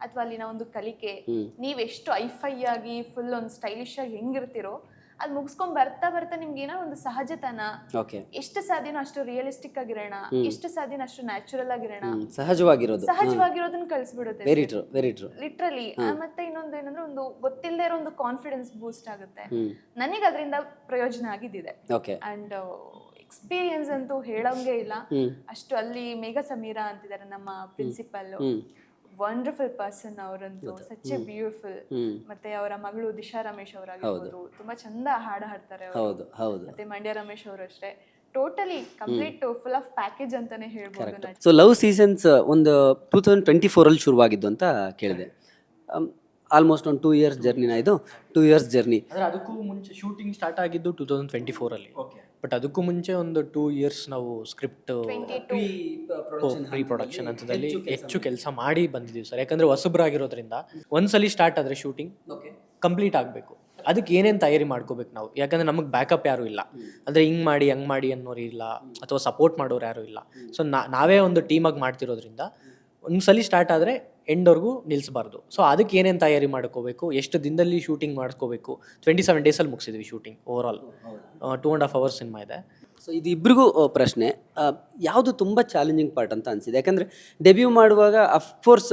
ಅಥವಾ ಅಲ್ಲಿನ ಒಂದು ಕಲಿಕೆ, ನೀವೆಷ್ಟು ಐಫೈ ಆಗಿ ಫುಲ್ ಒಂದು ಸ್ಟೈಲಿಶ್ ಆಗಿ ಹೆಂಗಿರ್ತಿರೋ ಅದ್ ಮುಗಿಸ್ಕೊಂಡ್ ಬರ್ತಾ ನಿಮ್ಗೆ ಏನೋ ಒಂದು ಸಹಜತನ, ಎಷ್ಟು ಸಾಧ್ಯನೋ ಅಷ್ಟು ರಿಯಲಿಸ್ಟಿಕ್ ಆಗಿರೋಣ, ಎಷ್ಟು ಸಾಧ್ಯನೋ ಅಷ್ಟು ನ್ಯಾಚುರಲ್ ಆಗಿರೋಣ, ಸಹಜವಾಗಿರೋದನ್ನ ಕಳಿಸ್ಬಿಡುತ್ತೆ. ಲಿಟ್ರಲಿ. ಮತ್ತೆ ಇನ್ನೊಂದು ಏನಂದ್ರೆ ಒಂದು ಗೊತ್ತಿಲ್ಲದೆ ಇರೋ ಒಂದು ಕಾನ್ಫಿಡೆನ್ಸ್ ಬೂಸ್ಟ್ ಆಗುತ್ತೆ. ನನಗೆ ಅದರಿಂದ ಪ್ರಯೋಜನ ಆಗಿದ್ದಿದೆ. ಅಂಡ್ ಎಕ್ಸ್ಪೀರಿಯನ್ಸ್ ಅಂತೂ ಹೇಳೋಂಗೆ ಇಲ್ಲ. ಅಷ್ಟು ಅಲ್ಲಿ ಮೇಘ ಸಮೀರಾ ಅಂತಿದ್ದಾರೆ ನಮ್ಮ ಪ್ರಿನ್ಸಿಪಲ್, ವಂಡರ್ಫುಲ್ ಪರ್ಸನ್ ಅವರಂತೂ, ಸಚ್ ಎ ಬ್ಯೂಟಿಫುಲ್. ಮತ್ತೆ ಅವರ ಮಗಳು ದಿಶಾ ರಮೇಶ್ ಅವರಾಗಿರ್ಬೋದು, ತುಂಬಾ ಚಂದ ಹಾಡು ಹಾಡ್ತಾರೆ ಅವರು. ಮತ್ತೆ ಮಂಡ್ಯ ರಮೇಶ್ ಅವರು ಅಷ್ಟೇ. Totally complete full of package ಅಂತಾನೆ ಹೇಳ್ಬೋದು. ಸೊ ಲವ್ ಸೀಸನ್ಸ್ ಒಂದು 2024 ಅಲ್ಲಿ ಶುರುವಾಗಿದ್ದು ಅಂತ ಕೇಳಿದೆ. ಆಲ್ಮೋಸ್ಟ್ ಒಂದು 2 years ಜರ್ನಿನ ಇದು? 2 years ಜರ್ನಿ. ಅಂದರೆ ಅದಕ್ಕೂ ಮುಂಚೆ ಶೂಟಿಂಗ್ ಸ್ಟಾರ್ಟ್ ಆಗಿದ್ದು 2024 ಅಲ್ಲಿ. ಬಟ್ ಅದಕ್ಕೂ ಮುಂಚೆ ಒಂದು 2 years ನಾವು ಸ್ಕ್ರಿಪ್ಟ್ ಪ್ರೀ ಪ್ರೊಡಕ್ಷನ್ ಹಂತದಲ್ಲಿ ಹೆಚ್ಚು ಕೆಲಸ ಮಾಡಿ ಬಂದಿದ್ದೀವಿ ಸರ್. ಯಾಕಂದರೆ ಹೊಸಬ್ರಾಗಿರೋದ್ರಿಂದ ಒಂದ್ಸಲಿ ಸ್ಟಾರ್ಟ್ ಆದರೆ ಶೂಟಿಂಗ್ ಕಂಪ್ಲೀಟ್ ಆಗಬೇಕು. ಅದಕ್ಕೆ ಏನೇನು ತಯಾರಿ ಮಾಡ್ಕೋಬೇಕು ನಾವು, ಯಾಕಂದರೆ ನಮಗೆ ಬ್ಯಾಕಪ್ ಯಾರೂ ಇಲ್ಲ. ಅಂದರೆ ಹಿಂಗೆ ಮಾಡಿ ಹಂಗೆ ಮಾಡಿ ಅನ್ನೋರು ಇಲ್ಲ, ಅಥವಾ ಸಪೋರ್ಟ್ ಮಾಡೋರು ಯಾರೂ ಇಲ್ಲ. ಸೊ ನಾವೇ ಒಂದು ಟೀಮಾಗಿ ಮಾಡ್ತಿರೋದ್ರಿಂದ ಒಂದ್ಸಲಿ ಸ್ಟಾರ್ಟ್ ಆದರೆ ಎಂಡ್ವರೆಗೂ ನಿಲ್ಲಿಸಬಾರ್ದು. ಸೊ ಅದಕ್ಕೆ ಏನೇನು ತಯಾರಿ ಮಾಡ್ಕೋಬೇಕು, ಎಷ್ಟು ದಿನದಲ್ಲಿ ಶೂಟಿಂಗ್ ಮಾಡ್ಕೋಬೇಕು. 27 days ಮುಗಿಸಿದ್ವಿ shooting. Over all 2.5 hours cinema ಇದೆ. ಸೊ ಇದು ಇಬ್ಬರಿಗೂ ಪ್ರಶ್ನೆ, ಯಾವುದು ತುಂಬ ಚಾಲೆಂಜಿಂಗ್ ಪಾರ್ಟ್ ಅಂತ ಅನಿಸಿದೆ? ಯಾಕಂದರೆ ಡೆಬ್ಯೂ ಮಾಡುವಾಗ of course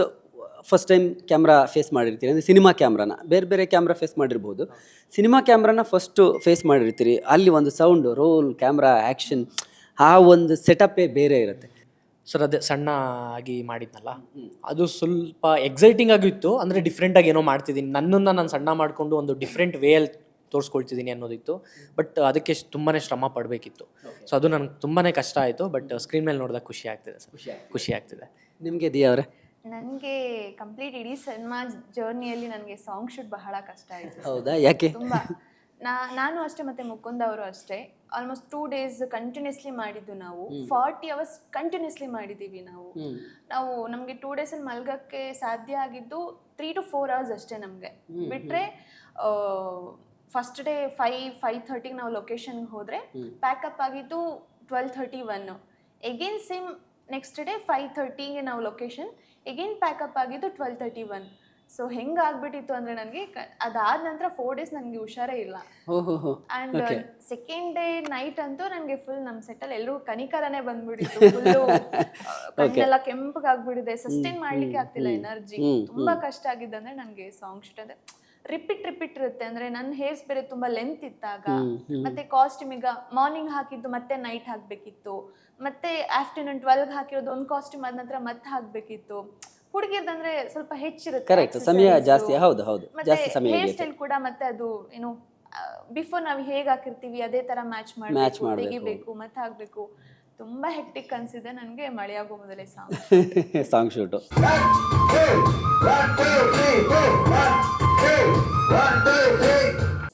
first time camera face ಮಾಡಿರ್ತೀರಿ, ಅಂದರೆ ಸಿನಿಮಾ ಕ್ಯಾಮ್ರಾನ. ಬೇರೆ ಕ್ಯಾಮ್ರಾ ಫೇಸ್ ಮಾಡಿರ್ಬೋದು, ಸಿನಿಮಾ ಕ್ಯಾಮ್ರಾನ ಫಸ್ಟು ಫೇಸ್ ಮಾಡಿರ್ತೀರಿ. ಅಲ್ಲಿ ಒಂದು ಸೌಂಡು, ರೋಲ್, ಕ್ಯಾಮ್ರಾ, ಆ್ಯಕ್ಷನ್, ಆ ಒಂದು ಸೆಟಪ್ಪೇ ಬೇರೆ ಇರುತ್ತೆ. ಸರ್ ಅದೇ ಸಣ್ಣ ಆಗಿ ಮಾಡಿದ್ನಲ್ಲ, ಅದು ಸ್ವಲ್ಪ ಎಕ್ಸೈಟಿಂಗ್ ಆಗಿತ್ತು. ಅಂದರೆ ಡಿಫ್ರೆಂಟಾಗಿ ಏನೋ ಮಾಡ್ತಿದ್ದೀನಿ, ನನ್ನನ್ನು ನಾನು ಸಣ್ಣ ಮಾಡಿಕೊಂಡು ಒಂದು ಡಿಫ್ರೆಂಟ್ ವೇಯಲ್ಲಿ ತೋರಿಸ್ಕೊಳ್ತಿದ್ದೀನಿ ಅನ್ನೋದಿತ್ತು. ಬಟ್ ಅದಕ್ಕೆ ತುಂಬಾ ಶ್ರಮ ಪಡಬೇಕಿತ್ತು. ಸೊ ಅದು ನನಗೆ ತುಂಬಾ ಕಷ್ಟ ಆಯಿತು. ಬಟ್ ಸ್ಕ್ರೀನ್ ಮೇಲೆ ನೋಡಿದಾಗ ಖುಷಿ ಆಗ್ತಿದೆ ಸರ್, ಖುಷಿ ಆಗ್ತಿದೆ. ನಿಮಗೆ ದಿಯಾ ಅವರೇ? ನನಗೆ ಕಂಪ್ಲೀಟ್ ಇಡೀ ಸಿನಿಮಾ ಜರ್ನಿಯಲ್ಲಿ ನನಗೆ ಸಾಂಗ್ ಶೂಟ್ ಬಹಳ ಕಷ್ಟ ಆಯಿತು. ಹೌದಾ? ಯಾಕೆ? ತುಂಬ. ನಾನು ಅಷ್ಟೇ, ಮತ್ತೆ ಮುಕುಂದ್ ಅವರು ಅಷ್ಟೇ. ಆಲ್ಮೋಸ್ಟ್ 2 days ಕಂಟಿನ್ಯೂಸ್ಲಿ ಮಾಡಿದ್ದು ನಾವು. 40 hours ಕಂಟಿನ್ಯೂಸ್ಲಿ ಮಾಡಿದ್ದೀವಿ ನಾವು. ನಮಗೆ 2 days ಅಲ್ಲಿ ಮಲ್ಗಕ್ಕೆ ಸಾಧ್ಯ ಆಗಿದ್ದು 3 to 4 hours ಅಷ್ಟೇ ನಮಗೆ. ಬಿಟ್ರೆ ಫಸ್ಟ್ ಡೇ 5:30 ನಾವು ಲೊಕೇಶನ್ಗೆ ಹೋದರೆ ಪ್ಯಾಕಪ್ ಆಗಿದ್ದು 12:31. ಎಗೇನ್ ಸೇಮ್ ನೆಕ್ಸ್ಟ್ ಡೇ 5:30ಗೆ ನಾವು ಲೊಕೇಶನ್, ಎಗೇನ್ ಪ್ಯಾಕಪ್ ಆಗಿದ್ದು 12:31. ಸೊ ಹೆಂಗೆ ಆಗ್ಬಿಟ್ಟಿತ್ತು ಅಂದರೆ ನನಗೆ ಅದಾದ ನಂತರ 4 days ನನಗೆ ಹುಷಾರೇ ಇಲ್ಲ. ಆ್ಯಂಡ್ ಸೆಕೆಂಡ್ ಡೇ ನೈಟ್ ಅಂತೂ ನನಗೆ ಫುಲ್ ನಮ್ಮ ಸೆಟ್ಟಲ್ಲಿ ಎಲ್ಲರೂ ಕನಿಕರನೇ ಬಂದ್ಬಿಟ್ಟಿತ್ತು. ಫುಲ್ಲು ಕಣ್ಣೆಲ್ಲ ಕೆಂಪಗಾಗ್ಬಿಟ್ಟಿದೆ, ಸಸ್ಟೈನ್ ಮಾಡ್ಲಿಕ್ಕೆ ಆಗ್ತಿಲ್ಲ ಎನರ್ಜಿ. ತುಂಬ ಕಷ್ಟ ಆಗಿದ್ದಂದ್ರೆ ನನಗೆ ಸಾಂಗ್ ಶೂಟ್ ಅಂದರೆ ರಿಪೀಟ್ ಇರುತ್ತೆ. ಅಂದರೆ ನನ್ನ ಹೇರ್ಸ್ ಬೇರೆ ತುಂಬ ಲೆಂತ್ ಇತ್ತಾಗ, ಮತ್ತೆ ಕಾಸ್ಟ್ಯೂಮ್ ಈಗ ಮಾರ್ನಿಂಗ್ ಹಾಕಿದ್ದು ಮತ್ತೆ ನೈಟ್ ಹಾಕಬೇಕಿತ್ತು, ಮತ್ತೆ ಆಫ್ಟರ್ನೂನ್ 12ಗೆ ಹಾಕಿರೋದು ಒಂದು ಕಾಸ್ಟ್ಯೂಮ್ ಆದ ನಂತರ ಮತ್ತೆ ಹಾಕಬೇಕಿತ್ತು. ಹುಡುಗಿರ್ದಂದ್ರೆ ಸ್ವಲ್ಪ ಹೆಚ್ಚಿರುತ್ತೆ, ಸಮಯ ಜಾಸ್ತಿ. ಹೌದು, ಜಾಸ್ತಿ ಸಮಯ. ಹೇರ್ ಸ್ಟೈಲ್ ಕೂಡ ಮತ್ತೆ ಅದು ಏನು ಬಿಫೋರ್ ನಾವು ಹೇಗೆ ಹಾಕಿರ್ತೀವಿ ಅದೇ ತರ ಮ್ಯಾಚ್ ಮಾಡಬೇಕು, ತೆಗಿಬೇಕು, ಮತ್ತೆ ಹಾಕ್ಬೇಕು. ತುಂಬಾ ಹೆಕ್ಟಿಕ್ ಅನ್ಸಿದೆ ನನಗೆ ಮಳೆಯಾಗೋ ಮೊದಲೇ ಸಾಂಗ್ ಶೂಟು.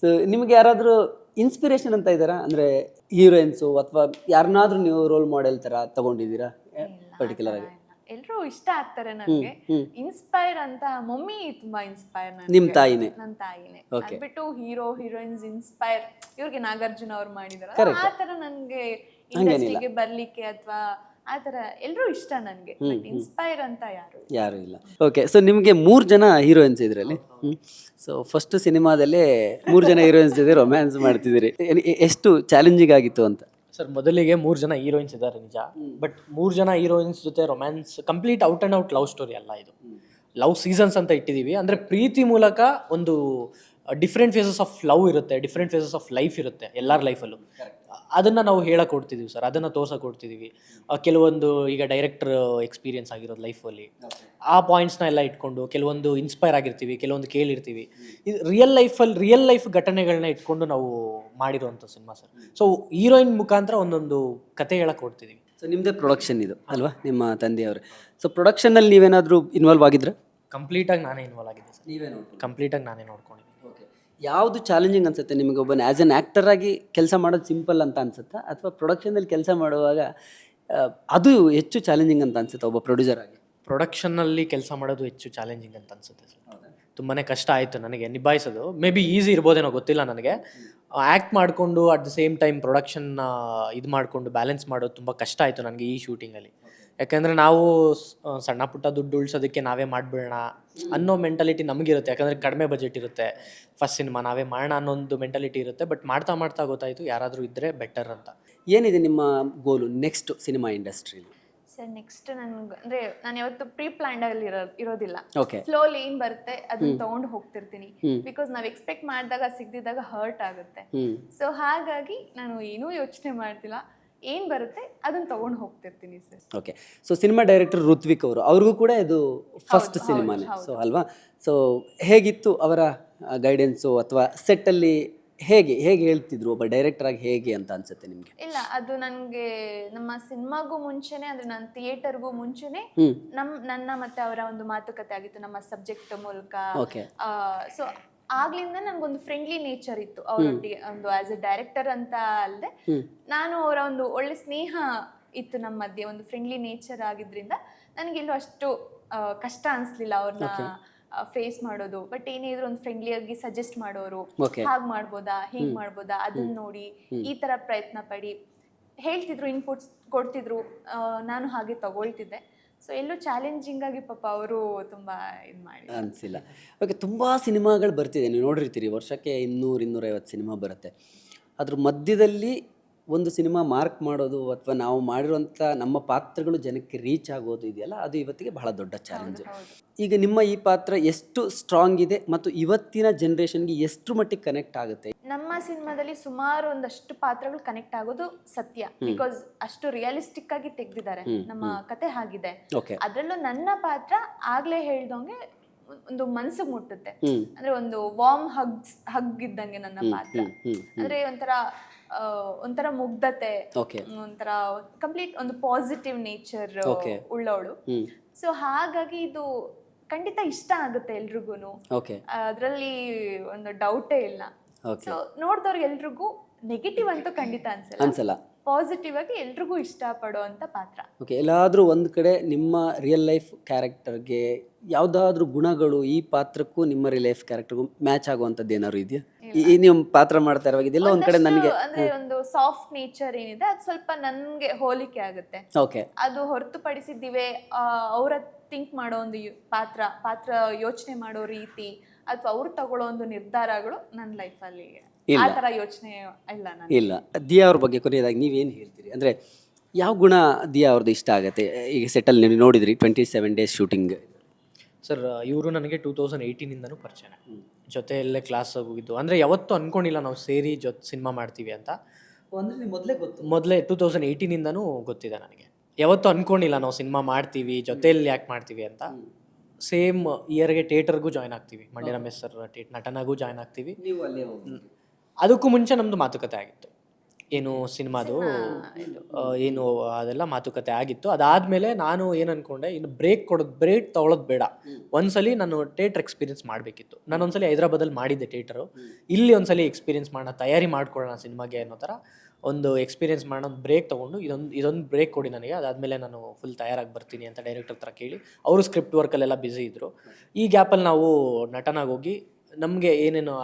ಸೊ ನಿಮ್ಗೆ ಯಾರಾದರೂ ಇನ್ಸ್ಪಿರೇಷನ್ ಅಂತ ಇದ್ದಾರಾ? ಅಂದರೆ ಹೀರೋಯಿನ್ಸು ಅಥವಾ ಯಾರನ್ನಾದ್ರೂ ನೀವು ರೋಲ್ ಮಾಡೆಲ್ ಥರ ತಗೊಂಡಿದ್ದೀರಾ ಪರ್ಟಿಕ್ಯುಲರ್ ಆಗಿ? ಎಲ್ಲರೂ ಇಷ್ಟ ಆಗ್ತಾರೆ ನನಗೆ. ಇನ್ಸ್ಪೈರ್ ಅಂತ ಮಮ್ಮಿ ತುಂಬಾ ಇನ್ಸ್ಪೈರ್. ನಿಮ್ಮ ತಾಯಿನೇ? ನನ್ನ ತಾಯಿನೇ. ಬಿಟ್ಟು ಹೀರೋಯಿನ್ಸ್ ಇನ್ಸ್ಪೈರ್ ಇವ್ರಿಗೆ ನಾಗಾರ್ಜುನ ಅವ್ರು ಮಾಡಿದಾರೆ, ಆ ತರ ನನಗೆ ಇಂಡಸ್ಟ್ರಿಗೆ ಬರ್ಲಿಕ್ಕೆ ಅಥವಾ ಆ ಥರ ಎಲ್ಲರೂ ಇಷ್ಟ ನನಗೆ, ಬಟ್ ಇನ್ಸ್ಪೈರ್ ಅಂತ ಯಾರು ಇಲ್ಲ. ಯಾರು ಇಲ್ಲ. ಓಕೆ, ಸೊ ನಿಮಗೆ 3 ಜನ ಹೀರೋಯಿನ್ಸ್ ಇದರಲ್ಲಿ. ಸೊ ಫಸ್ಟ್ ಸಿನಿಮಾದಲ್ಲೇ 3 ಜನ ಹೀರೋಯಿನ್ಸ್ ಜೊತೆ ರೊಮ್ಯಾನ್ಸ್ ಮಾಡ್ತಿದ್ದೀರಿ. ಎಷ್ಟು ಚಾಲೆಂಜಿಂಗ್ ಆಗಿತ್ತು ಅಂತ? ಸರ್ ಮೊದಲಿಗೆ 3 ಜನ ಹೀರೋಯಿನ್ಸ್ ಇದ್ದಾರೆ ನಿಜ, ಬಟ್ 3 ಜನ ಹೀರೋಯಿನ್ಸ್ ಜೊತೆ romance complete out and out love story ಅಲ್ಲ, ಇದು ಲವ್ ಸೀಸನ್ಸ್ ಅಂತ ಇಟ್ಟಿದ್ದೀವಿ. ಅಂದರೆ ಪ್ರೀತಿ ಮೂಲಕ ಒಂದು ಡಿಫ್ರೆಂಟ್ ಫೇಸಸ್ ಆಫ್ ಲವ್ ಇರುತ್ತೆ, ಡಿಫ್ರೆಂಟ್ ಫೇಸಸ್ ಆಫ್ ಲೈಫ್ ಇರುತ್ತೆ ಎಲ್ಲರ ಲೈಫಲ್ಲೂ. ಅದನ್ನು ನಾವು ಹೇಳಕ್ಕೆ ಕೊಡ್ತಿದ್ದೀವಿ ಸರ್, ಅದನ್ನು ತೋರ್ಸಕ್ಕೆ ಕೊಡ್ತಿದ್ದೀವಿ. ಕೆಲವೊಂದು ಈಗ ಡೈರೆಕ್ಟರ್ ಎಕ್ಸ್ಪೀರಿಯನ್ಸ್ ಆಗಿರೋದು ಲೈಫಲ್ಲಿ, ಆ ಪಾಯಿಂಟ್ಸ್ನ ಎಲ್ಲ ಇಟ್ಕೊಂಡು ಕೆಲವೊಂದು ಇನ್ಸ್ಪೈರ್ ಆಗಿರ್ತೀವಿ, ಕೆಲವೊಂದು ಕೇಳಿರ್ತೀವಿ. ಇದು ರಿಯಲ್ ಲೈಫ್ ಘಟನೆಗಳನ್ನ ಇಟ್ಕೊಂಡು ನಾವು ಮಾಡಿರೋವಂಥ ಸಿನಿಮಾ ಸರ್. ಸೊ ಹೀರೋಯಿನ್ ಮುಖಾಂತರ ಒಂದೊಂದು ಕತೆ ಹೇಳಕ್ಕೆ ಕೊಡ್ತಿದ್ದೀವಿ. ಸೊ ನಿಮ್ಮದೇ ಪ್ರೊಡಕ್ಷನ್ ಇದು ಅಲ್ವಾ, ನಿಮ್ಮ ತಂದೆಯವರು. ಸೊ ಪ್ರೊಡಕ್ಷನಲ್ಲಿ ನೀವೇನಾದರೂ ಇನ್ವಾಲ್ವ್ ಆಗಿದ್ರೆ? ಕಂಪ್ಲೀಟಾಗಿ ನಾನೇ ಇನ್ವಾಲ್ವ್ ಆಗಿದ್ದೆ ಸರ್, ನೀವೇ ಕಂಪ್ಲೀಟಾಗಿ ನಾನೇ ನೋಡ್ಕೊಂಡಿದ್ದೀನಿ. ಓಕೆ, ಯಾವುದು ಚಾಲೆಂಜಿಂಗ್ ಅನ್ಸುತ್ತೆ ನಿಮಗೆ? ಒಬ್ಬನ ಆ್ಯಸ್ ಎನ್ ಆ್ಯಕ್ಟರ್ ಆಗಿ ಕೆಲಸ ಮಾಡೋದು ಸಿಂಪಲ್ ಅಂತ ಅನ್ಸುತ್ತಾ, ಅಥವಾ ಪ್ರೊಡಕ್ಷನಲ್ಲಿ ಕೆಲಸ ಮಾಡುವಾಗ ಅದು ಹೆಚ್ಚು ಚಾಲೆಂಜಿಂಗ್ ಅಂತ ಅನ್ಸುತ್ತೆ ಒಬ್ಬ ಪ್ರೊಡ್ಯೂಸರ್ ಆಗಿ? ಪ್ರೊಡಕ್ಷನ್ನಲ್ಲಿ ಕೆಲಸ ಮಾಡೋದು ಹೆಚ್ಚು ಚಾಲೆಂಜಿಂಗ್ ಅಂತ ಅನ್ಸುತ್ತೆ ಸರ್. ತುಂಬಾ ಕಷ್ಟ ಆಯಿತು ನನಗೆ ನಿಭಾಯಿಸೋದು. ಮೇ ಬಿ ಈಸಿ ಇರ್ಬೋದೇನೋ ಗೊತ್ತಿಲ್ಲ ನನಗೆ. ಆ್ಯಕ್ಟ್ ಮಾಡಿಕೊಂಡು ಅಟ್ ದ ಸೇಮ್ ಟೈಮ್ ಪ್ರೊಡಕ್ಷನ್ನ ಇದು ಮಾಡಿಕೊಂಡು ಬ್ಯಾಲೆನ್ಸ್ ಮಾಡೋದು ತುಂಬ ಕಷ್ಟ ಆಯಿತು ನನಗೆ ಈ ಶೂಟಿಂಗಲ್ಲಿ. ಯಾಕೆಂದರೆ ನಾವು ಸಣ್ಣ ಪುಟ್ಟ ದುಡ್ಡು ಉಳಿಸೋದಕ್ಕೆ ನಾವೇ ಮಾಡಿಬಿಡೋಣ ಅನ್ನೋ ಮೆಂಟಾಲಿಟಿ ನಮಗಿರುತ್ತೆ. ಯಾಕಂದರೆ ಕಡಿಮೆ ಬಜೆಟ್ ಇರುತ್ತೆ, ಫಸ್ಟ್ ಸಿನಿಮಾ ನಾವೇ ಮಾಡೋಣ ಅನ್ನೊಂದು ಮೆಂಟಾಲಿಟಿ ಇರುತ್ತೆ. ಬಟ್ ಮಾಡ್ತಾ ಮಾಡ್ತಾ ಗೊತ್ತಾಯಿತು ಯಾರಾದರೂ ಇದ್ದರೆ ಬೆಟರ್ ಅಂತ. ಏನಿದೆ ನಿಮ್ಮ ಗೋಲು ನೆಕ್ಸ್ಟ್ ಸಿನಿಮಾ ಇಂಡಸ್ಟ್ರಿಲಿ? ಸರ್ ನೆಕ್ಸ್ಟ್ ನನ್ಗೆ ಅಂದ್ರೆ ನಾನು ಯಾವತ್ತು ಪ್ರೀ ಪ್ಲಾನ್ಡ್ ಅಲ್ಲಿ ಇರೋದಿಲ್ಲ. ಓಕೆ, ಫ್ಲೋಲಿ ಏನ್ ಬರುತ್ತೆ ಅದನ್ನ ತಗೊಂಡು ಹೋಗ್ತಿರ್ತೀನಿ. ಬಿಕಾಸ್ ನಾವ್ ಎಕ್ಸ್ಪೆಕ್ಟ್ ಮಾಡಿದಾಗ ಸಿಗದಿದ್ದಾಗ ಹರ್ಟ್ ಆಗುತ್ತೆ. ಸೊ ಹಾಗಾಗಿ ನಾನು ಏನೂ ಯೋಚನೆ ಮಾಡ್ತಿಲ್ಲ, ಏನ್ ಬರುತ್ತೆ ಅದನ್ನ ತಗೊಂಡು ಹೋಗ್ತಿರ್ತೀನಿ sir. Okay, so cinema director Rithvik ಅವರು, ಅವ್ರಿಗೂ ಕೂಡ ಇದು ಫಸ್ಟ್ ಸಿನಿಮಾನೇ. ಸೊ ಅಲ್ವಾ, ಸೊ ಹೇಗಿತ್ತು ಅವರ ಗೈಡೆನ್ಸು ಅಥವಾ ಸೆಟ್ಟಲ್ಲಿ ಹೇಗೆ ಹೇಳ್ತಿದ್ರು ಒಬ್ಬ ಡೈರೆಕ್ಟರ್ ಆಗಿ ಹೇಗೆ ಅಂತ ಅನ್ಸುತ್ತೆ ನಿಮಗೆ? ಇಲ್ಲ, ಅದು ನನಗೆ ನಮ್ಮ ಸಿನಿಮಾಗೂ ಮುಂಚೆನೆ ಅಂದ್ರೆ ನಾನು ಥಿಯೇಟರ್ಗೂ ಮುಂಚೆನೆ ನನ್ನ ಮತ್ತೆ ಅವರ ಒಂದು ಮಾತುಕತೆ ಆಗಿತ್ತು ನಮ್ಮ ಸಬ್ಜೆಕ್ಟ್ ಮೂಲಕ. ಸೊ ಆಗ್ಲಿಂದ ನನ್ಗೊಂದು ಫ್ರೆಂಡ್ಲಿ ನೇಚರ್ ಇತ್ತು ಅವರೊಟ್ಟಿಗೆ. ಒಂದು ಆಸ್ ಎ ಡೈರೆಕ್ಟರ್ ಅಂತ ಅಲ್ಲದೆ ನಾನು ಅವರ ಒಂದು ಒಳ್ಳೆ ಸ್ನೇಹ ಇತ್ತು ನಮ್ಮ ಮಧ್ಯೆ, ಒಂದು ಫ್ರೆಂಡ್ಲಿ ನೇಚರ್ ಆಗಿದ್ರಿಂದ ನನಗೆಲ್ಲೂ ಅಷ್ಟು ಕಷ್ಟ ಅನ್ಸ್ಲಿಲ್ಲ ಅವ್ರನ್ನ ಫೇಸ್ ಮಾಡೋದು. ಬಟ್ ಏನೇ ಇದ್ರು ಒಂದು ಫ್ರೆಂಡ್ಲಿ ಆಗಿ ಸಜೆಸ್ಟ್ ಮಾಡೋರು, ಹಾಗೆ ಮಾಡ್ಬೋದಾ, ಹೀಗ್ ಮಾಡ್ಬೋದಾ, ಅದನ್ನ ನೋಡಿ ಈ ತರ ಪ್ರಯತ್ನ ಪಡಿ ಹೇಳ್ತಿದ್ರು, ಇನ್ಪುಟ್ಸ್ ಕೊಡ್ತಿದ್ರು, ನಾನು ಹಾಗೆ ತಗೊಳ್ತಿದ್ದೆ. ಸೊ ಎಲ್ಲೂ ಚಾಲೆಂಜಿಂಗ್ ಆಗಿ ಪಾಪ ಅವರು ತುಂಬಾ ಇದು ಮಾಡಿ ಅನಿಸಿಲ್ಲ. ಓಕೆ, ತುಂಬ ಸಿನಿಮಾಗಳು ಬರ್ತಿದೆ, ನೀವು ನೋಡಿರ್ತೀರಿ, ವರ್ಷಕ್ಕೆ 200-250 ಸಿನಿಮಾ ಬರುತ್ತೆ. ಅದ್ರ ಮಧ್ಯದಲ್ಲಿ ಒಂದು ಸಿನಿಮಾ ಮಾರ್ಕ್ ಮಾಡೋದು ಅಥವಾ ನಾವು ಮಾಡಿರುವಂಥ ನಮ್ಮ ಪಾತ್ರಗಳು ಜನಕ್ಕೆ ರೀಚ್ ಆಗೋದು ಇದೆಯಲ್ಲ, ಅದು ಇವತ್ತಿಗೆ ಬಹಳ ದೊಡ್ಡ ಚಾಲೆಂಜ್. ಈಗ ನಿಮ್ಮ ಈ ಪಾತ್ರ ಎಷ್ಟು ಸ್ಟ್ರಾಂಗ್ ಇದೆ ಮತ್ತು ಇವತ್ತಿನ ಜನ್ರೇಷನ್ಗೆ ಎಷ್ಟು ಮಟ್ಟಿಗೆ ಕನೆಕ್ಟ್ ಆಗುತ್ತೆ? ನಮ್ಮ ಸಿನಿಮಾದಲ್ಲಿ ಸುಮಾರು ಒಂದಷ್ಟು ಪಾತ್ರಗಳು ಕನೆಕ್ಟ್ ಆಗೋದು ಸತ್ಯ. ಬಿಕಾಸ್ ಅಷ್ಟು ರಿಯಲಿಸ್ಟಿಕ್ ಆಗಿ ತೆಗ್ದಿದ್ದಾರೆ, ನಮ್ಮ ಕತೆ ಹಾಗಿದೆ. ಅದ್ರಲ್ಲೂ ನನ್ನ ಪಾತ್ರ ಆಗ್ಲೇ ಹೇಳ್ದಂಗೆ ಒಂದು ಮನ್ಸಿಗೆ ಮುಟ್ಟುತ್ತೆ. ಅಂದ್ರೆ ಒಂದು ವಾರ್ಮ್ ಹಗ್ ಇದ್ದಂಗೆ ನನ್ನ ಪಾತ್ರ. ಅಂದ್ರೆ ಒಂಥರ ಮುಗ್ಧತೆ, ಒಂಥರ ಕಂಪ್ಲೀಟ್ ಒಂದು ಪಾಸಿಟಿವ್ ನೇಚರ್ ಉಳ್ಳವಳು. ಸೊ ಹಾಗಾಗಿ ಇದು ಖಂಡಿತ ಇಷ್ಟ ಆಗುತ್ತೆ ಎಲ್ರಿಗೂನು, ಅದ್ರಲ್ಲಿ ಒಂದು ಡೌಟೇ ಇಲ್ಲ. ಸೊ ನೋಡಿದವ್ರಿಗೆ ಎಲ್ರಿಗೂ ನೆಗೆಟಿವ್ ಅಂತೂ ಖಂಡಿತ ಅನ್ಸಲ್ಲ, ಪಾಸಿಟಿವ್ ಆಗಿ ಎಲ್ರಿಗೂ ಇಷ್ಟಪಡುವಂತ ಪಾತ್ರ. ಓಕೆ, ಎಲ್ಲಾದ್ರೂ ಒಂದು ಕಡೆ ನಿಮ್ಮ ರಿಯಲ್ ಲೈಫ್ ಕ್ಯಾರೆಕ್ಟರ್ಗೆ ಯಾವ್ದಾದ್ರು ಗುಣಗಳು ಈ ಪಾತ್ರಕ್ಕೂ ನಿಮ್ಮ ರಿಯಲ್ ಲೈಫ್ ಕ್ಯಾರೆಕ್ಟರ್ಗೂ ಮ್ಯಾಚ್ ಆಗುವಂಥದ್ದು ಏನಾದ್ರು ಇದೆಯಾ? ಈ ನೀವು ಪಾತ್ರ ಮಾಡ್ತಾ ಇರುವಾಗ ಇದೆಲ್ಲ ಒಂದ್ ಕಡೆ ನನಗೆ ಅಂದ್ರೆ ಒಂದು ಸಾಫ್ಟ್ ನೇಚರ್ ಏನಿದೆ ಅದು ಸ್ವಲ್ಪ ನನ್ಗೆ ಹೋಲಿಕೆ ಆಗುತ್ತೆ. ಓಕೆ, ಅದು ಹೊರತುಪಡಿಸಿದ್ದೀವಿ ಅವರ ಥಿಂಕ್ ಮಾಡೋ ಒಂದು ಪಾತ್ರ ಯೋಚನೆ ಮಾಡೋ ರೀತಿ ಅಥವಾ ಅವ್ರು ತಗೊಳ್ಳೋ ಒಂದು ನಿರ್ಧಾರಗಳು ನನ್ನ ಲೈಫಲ್ಲಿ ಆ ಥರ ಯೋಚನೆ ಇಲ್ಲ. ದಿಯಾ ಅವ್ರ ಬಗ್ಗೆ ಕೊನೆಯದಾಗಿ ನೀವೇನು ಹೇಳ್ತೀರಿ? ಅಂದರೆ ಯಾವ ಗುಣ ದಿಯಾ ಅವ್ರದ್ದು ಇಷ್ಟ ಆಗುತ್ತೆ? ಈಗ ಸೆಟಲ್ ನೀವು ನೋಡಿದ್ರಿ 27 ಡೇಸ್ ಶೂಟಿಂಗ್. ಸರ್ ಇವರು ನನಗೆ 2018ಇಂದನೂ ಪರಿಚಯ, ಜೊತೆಯಲ್ಲೇ ಕ್ಲಾಸ್ ಹೋಗಿದ್ದು. ಅಂದರೆ ಯಾವತ್ತೂ ಅಂದ್ಕೊಂಡಿಲ್ಲ ನಾವು ಸೇರಿ ಸಿನಿಮಾ ಮಾಡ್ತೀವಿ ಅಂತ. ಮೊದಲೇ 2018ಇಂದನೂ ಗೊತ್ತಿದೆ ನನಗೆ. ಯಾವತ್ತೂ ಅಂದ್ಕೊಂಡಿಲ್ಲ ನಾವು ಸಿನಿಮಾ ಮಾಡ್ತೀವಿ, ಜೊತೆಯಲ್ಲಿ ಯಾಕೆ ಮಾಡ್ತೀವಿ ಅಂತ. ಸೇಮ್ ಇಯರ್ಗೆ ಥಿಯೇಟರ್ಗೂ ಜಾಯ್ನ್ ಆಗ್ತೀವಿ, ಮಂಡ್ಯ ರಮೇಶ್ ಸರ್ ನಟನಾಗೂ ಜಾಯ್ನ್ ಆಗ್ತೀವಿ. ಅದಕ್ಕೂ ಮುಂಚೆ ನಮ್ಮದು ಮಾತುಕತೆ ಆಗಿತ್ತು, ಏನು ಸಿನಿಮಾದು ಏನು ಅದೆಲ್ಲ ಮಾತುಕತೆ ಆಗಿತ್ತು. ಅದಾದಮೇಲೆ ನಾನು ಏನು ಅಂದ್ಕೊಂಡೆ, ಇನ್ನು ಬ್ರೇಕ್ ತೊಗೊಳೋದು ಬೇಡ, ಒಂದ್ಸಲಿ ನಾನು ಥಿಯೇಟರ್ ಎಕ್ಸ್ಪೀರಿಯನ್ಸ್ ಮಾಡಬೇಕಿತ್ತು. ನಾನು ಒಂದ್ಸಲಿ ಹೈದ್ರಾಬಾದಲ್ಲಿ ಮಾಡಿದ್ದೆ ಥಿಯೇಟರು, ಇಲ್ಲಿ ಒಂದ್ಸಲಿ ಎಕ್ಸ್ಪೀರಿಯನ್ಸ್ ಮಾಡೋಣ, ತಯಾರಿ ಮಾಡ್ಕೊಳ್ಳೋಣ ಸಿನಿಮಾಗೆ ಅನ್ನೋ ಥರ ಒಂದು ಎಕ್ಸ್ಪೀರಿಯನ್ಸ್ ಮಾಡೋಣ, ಬ್ರೇಕ್ ತೊಗೊಂಡು ಇದೊಂದು ಬ್ರೇಕ್ ಕೊಡಿ ನನಗೆ, ಅದಾದಮೇಲೆ ನಾನು ಫುಲ್ ತಯಾರಾಗಿ ಬರ್ತೀನಿ ಅಂತ ಡೈರೆಕ್ಟರ್ ಹತ್ರ ಕೇಳಿ, ಅವರು ಸ್ಕ್ರಿಪ್ಟ್ ವರ್ಕಲ್ಲೆಲ್ಲ ಬ್ಯುಸಿ ಇದ್ದರು. ಈ ಗ್ಯಾಪಲ್ಲಿ ನಾವು ನಟನಾಗಿ ಹೋಗಿ ನಮಗೆ ಏನೇನು